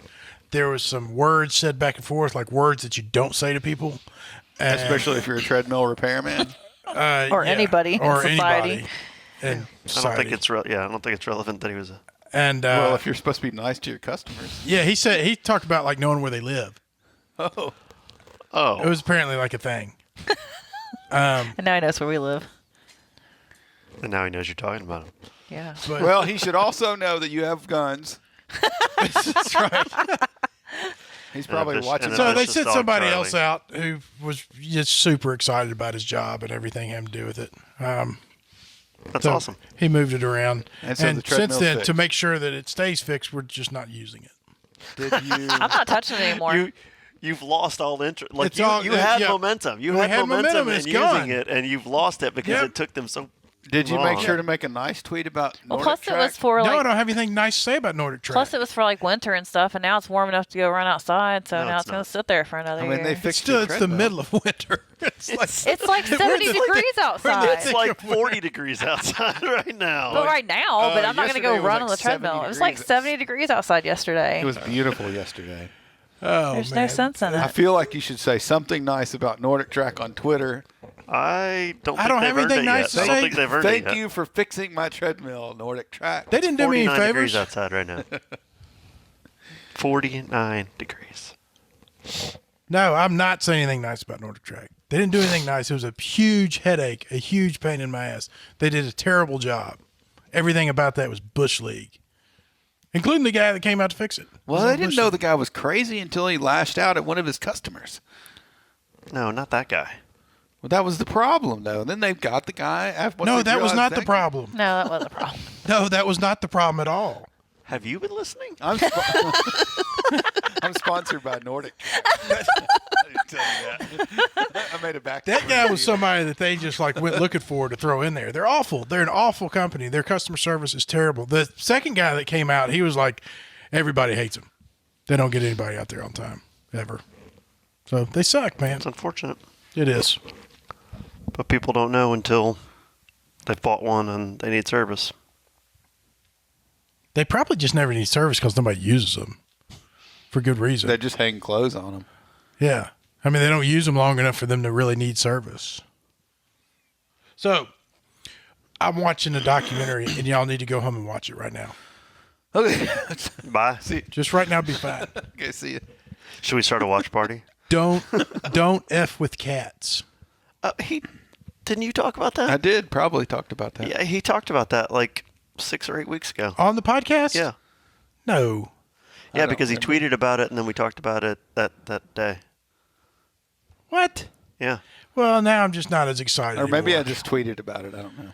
There was some words said back and forth, like words that you don't say to people. And, especially if you're a treadmill repairman. Or anybody in or society. anybody in I don't society. think it's I don't think it's relevant that he was a. And Well, if you're supposed to be nice to your customers. yeah, he talked about like knowing where they live. Oh, It was apparently like a thing. And now he knows where we live. And now he knows you're talking about him. Yeah. But well, he should also know that you have guns. that's right. He's probably And a watching. fish- So and they Vicious sent dog somebody Charlie. else out who was just super excited about his job and everything having to do with it. That's So awesome. He moved it around. And so the since treadmill's then, fixed. to make sure that it stays fixed, we're just not using it. Did you? I'm not touching it anymore. You've lost all interest. Like It's all- you had yeah. momentum. You We had had momentum, in it's using gone. it, and you've lost it because Yep. it took them so. Did you wrong. make sure to make a nice tweet about Well, Nordic plus Track? it was for No, I like. don't have anything nice to say about Nordic Track. Plus, it was for like winter and stuff, and now it's warm enough to go run outside. So No, now it's it's going not. to sit there for another I mean, year. they it's fixed still your it's the treadmill. middle of winter. It's like It's like 70 degrees outside. It's like 40 degrees outside right now. But right now, but I'm not going to go yesterday was run like on the 70 treadmill. It was like degrees. 70 degrees outside yesterday. It was beautiful yesterday. oh, There's man. no sense in I it. feel like you should say something nice about Nordic Track on Twitter. I don't. I Think don't they've have earned anything it nice yet. to I don't say. think they've earned it Thank yet. you for fixing my treadmill, Nordic Track. They didn't do me any 49 favors. degrees outside right now. 49 degrees. No, I'm not saying anything nice about Nordic Track. They didn't do anything nice. It was a huge headache, a huge pain in my ass. They did a terrible job. Everything about that was Bush League, including the guy that came out to fix it. Well, they didn't know the guy was crazy until he lashed out at one of his customers. No, not that guy. Well, that was the problem, though. Then they got the guy. No, that was not the problem. No, that wasn't a problem. No, that was not the problem at all. Have you been listening? I'm sponsored by Nordic Track. I didn't tell you that. I made it back. That guy was somebody that they just like went looking for to throw in there. They're awful. They're an awful company. Their customer service is terrible. The second guy that came out, he was like, everybody hates them. They don't get anybody out there on time, ever. So they suck, man. It's unfortunate. It is. But people don't know until they've bought one and they need service. They probably just never need service because nobody uses them. for good reason. They just hang clothes on them. Yeah. I mean, they don't use them long enough for them to really need service. So, I'm watching a documentary, and y'all need to go home and watch it right now. Okay. Bye. See. Just right now, be fine. Okay. See you. Should we start a watch party? Don't F with cats. Didn't you talk about that? I did. Probably talked about that. Yeah, he talked about that like 6 or 8 weeks ago. On the podcast? Yeah. No. Yeah, don't because he remember. tweeted about it, and then we talked about it that day. What? Yeah. Well, now I'm just not as excited Or maybe anymore. I just tweeted about it. I don't know.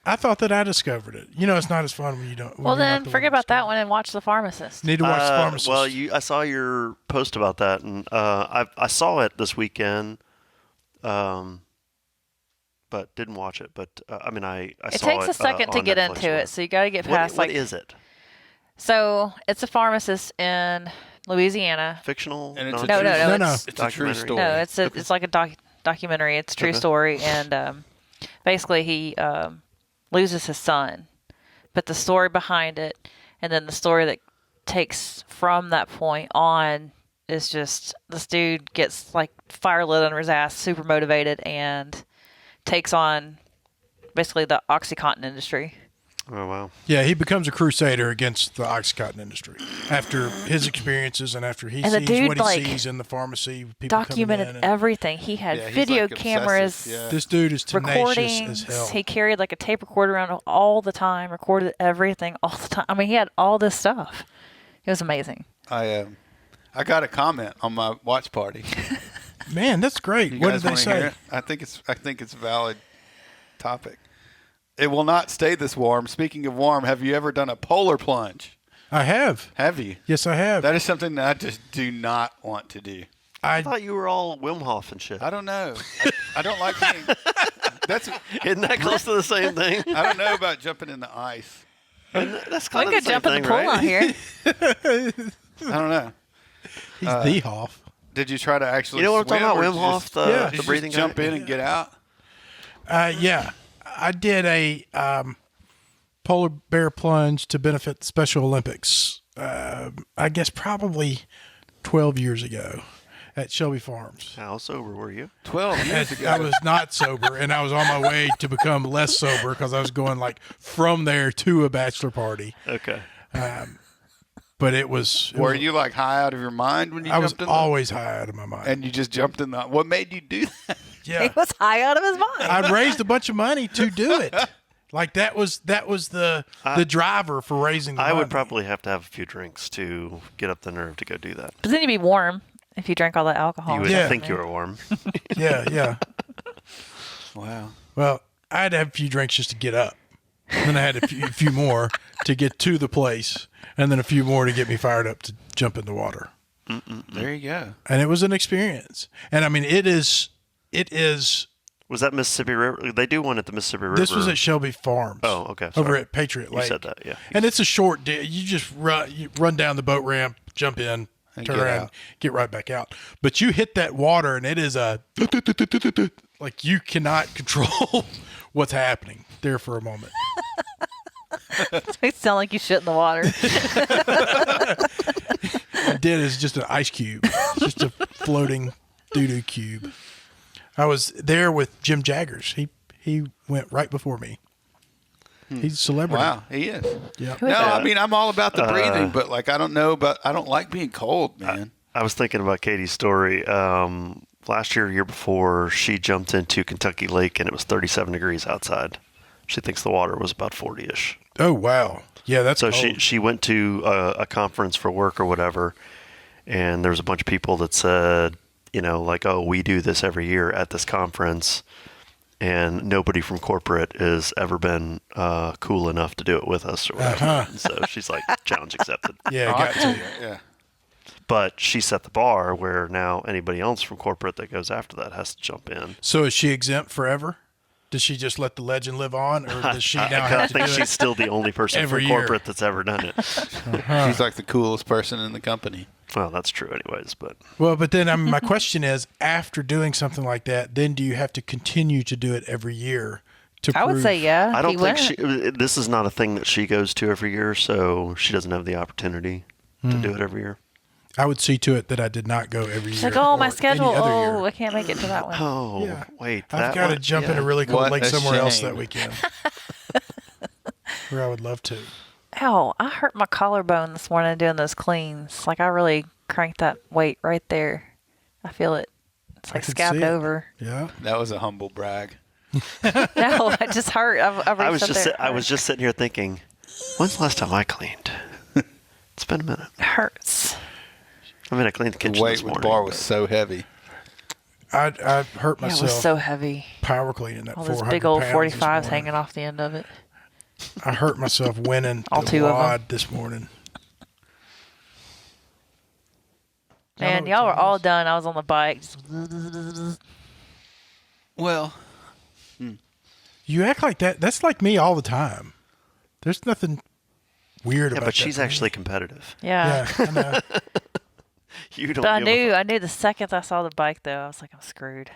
I thought that I discovered it. You know, it's not as fun when you don't. when Well, you're not then the forget one about that one and watch The Pharmacist. Need to watch The Pharmacist. Well, I saw your post about that, and I saw it this weekend, but didn't watch it. But I mean, I It saw takes it a second to on get Netflix into it, so you got to get past What is it? So it's a pharmacist in Louisiana. Fictional? And it's a No, true, no, no. It's a true Documentary. story. No, it's like a documentary. It's a true Okay. story, and basically he loses his son, but the story behind it, and then the story that takes from that point on is just this dude gets like fire lit under his ass, super motivated, and takes on basically the OxyContin industry. Oh wow! yeah, he becomes a crusader against the OxyContin industry after his experiences and after he And the sees dude, what he like, sees in the pharmacy. People coming in Documented and- everything. He had Yeah, he's, video like, obsessive, cameras. yeah. This dude is tenacious as Recordings. hell. He carried like a tape recorder around all the time, recorded everything all the time. I mean, he had all this stuff. It was amazing. I got a comment on my watch party. Man, that's great. You What did guys they wanna hear say? it? I think it's a valid topic. It will not stay this warm. Speaking of warm, have you ever done a polar plunge? I have. Have you? Yes, I have. That is something that I just do not want to do. I thought you were all Wim Hof and shit. I don't know. I don't like being. Isn't that close to the same thing? I don't know about jumping in the ice. That's We kind of could the same jump in thing, the pool right? out here. I don't know. He's the Hoff. Did you try to actually? You know what I'm talking swim, about? or Wim did you Hof, just- the, Yeah. did the you breathing just jump guy? in and get out. Yeah, I did a polar bear plunge to benefit the Special Olympics. I guess probably 12 years ago at Shelby Farms. How sober were you? 12 years ago. I was not sober, and I was on my way to become less sober because I was going like from there to a bachelor party. Okay. But it was. Were you like high out of your mind when you I was jumped in? always high out of my mind. And you just jumped in the. What made you do that? He Yeah, was high out of his mind. I raised a bunch of money to do it. Like that was the driver for raising the I money. would probably have to have a few drinks to get up the nerve to go do that. But then you'd be warm if you drank all that alcohol. You would Yeah. think you were warm. Yeah. Wow. Well, I had to have a few drinks just to get up. Then I had a few more to get to the place, and then a few more to get me fired up to jump in the water. There you go. And it was an experience. And I mean, it is. Was that Mississippi River? They do one at the Mississippi River. This was at Shelby Farms. Oh, okay. Over Sorry. at Patriot Lake. You said that, yeah. And it's a short day. You just run down the boat ramp, jump in, And turn get around, out. get right back out. But you hit that water, and it is a like you cannot control what's happening there for a moment. It makes it sound like you shit in the water. I did is just an ice cube, just a floating doo-doo cube. I was there with Jim Jaggers. He went right before me. He's a celebrity. Wow, he is. Yeah. No, I mean I'm all about the breathing, but like I don't like being cold, man. I was thinking about Katie's story. Last year before, she jumped into Kentucky Lake and it was 37 degrees outside. She thinks the water was about 40-ish. Oh wow. Yeah, that's So cold. she went to a conference for work or whatever, and there was a bunch of people that said, like, oh, we do this every year at this conference, and nobody from corporate has ever been cool enough to do it with us or whatever. Uh-huh. So she's like, challenge accepted. Yeah, Oh, got I can to. see that, yeah. But she set the bar where now anybody else from corporate that goes after that has to jump in. So is she exempt forever? Does she just let the legend live on, or does she now I have to do think she's it? still the only person Every from year. corporate that's ever done it. She's like the coolest person in the company. Well, that's true anyways, but Well, but then my question is, after doing something like that, then do you have to continue to do it every year? To I would prove- say yeah. I don't he think went. this is not a thing that she goes to every year, so she doesn't have the opportunity to do it every year. I would see to it that I did not go every She's year. like, oh, or my any schedule. other Oh, year. I can't make it to that one. Oh, Yeah. wait. I've got to jump in a really cold What lake a somewhere else shame. that weekend. Where I would love to. Ow, I hurt my collarbone this morning doing those cleans. Like, I really cranked that weight right there. I feel it. It's like could scabbed see it. over. Yeah. That was a humble brag. No, it just hurt. I was just sitting here thinking, when's the last time I cleaned? It's been a minute. It hurts. I mean, I cleaned the The kitchen weight this with the morning. bar was so heavy. I hurt Yeah, it myself was so heavy. power cleaning that All 400 those big old pounds this 45s morning. hanging off the end of it. I hurt myself winning All the two of them. wad this morning. Man, know y'all what were all time done. I was on the bike. Well, You act like that. That's like me all the time. There's nothing weird Yeah, about but that she's for me. actually competitive. Yeah. Yeah, I know. You don't. But I give a knew the second I saw the bike, though, I was like, I'm screwed.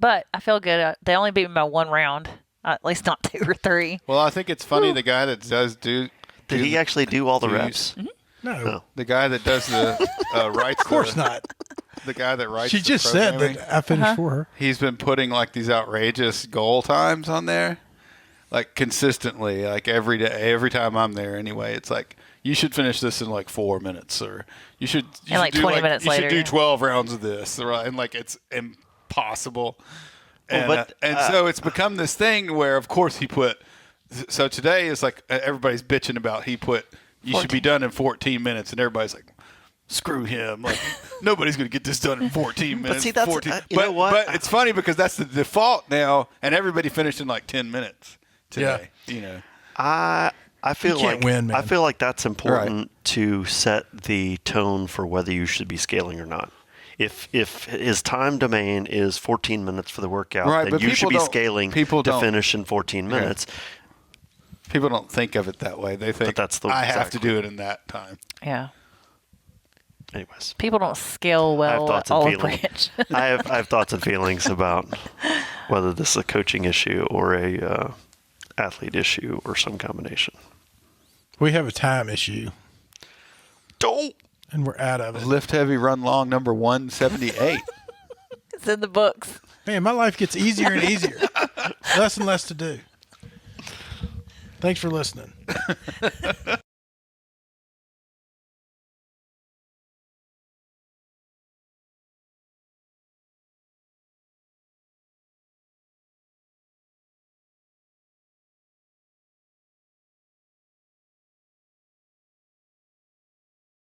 But I feel good. They only beat me by one round. At least not 2 or 3. well, I think it's funny the guy that does Did he actually do all the do you- reps? No, No. the guy that does the writes of course not. the guy that writes She the just said programming, that I finished for her. he's been putting like these outrageous goal times on there, like consistently, like every day, every time I'm there. Anyway, it's like you should finish this in like 4 minutes, or you should And like do 20 minutes you later, should do yeah. 12 rounds of this, right? And like it's impossible. And, but, so it's become this thing where, of course, he put. So today is like everybody's bitching about he put. You should be done in 14 minutes, and everybody's like, "Screw him! Like nobody's gonna get this done in 14 minutes." see, that's- 14. you know what? But it's funny because that's the default now, and everybody finished in like 10 minutes today. You know, I feel You can't like win, man. I feel like that's important to set the tone for whether you should be scaling or not. If his time domain is 14 minutes for the workout, Right, then but you should people be don't- scaling people to don't- finish in 14 minutes. people don't think of it that way. They think that's the I have to exactly. do it in that time. Yeah. Anyways, People don't scale I have well thoughts at and Olive feelings. Branch. I have thoughts and feelings about whether this is a coaching issue or a athlete issue or some combination. We have a time issue, Don't. and we're out of it. Lift heavy, run long, number 178. It's in the books. Man, my life gets easier and easier. Less and less to do. Thanks for listening.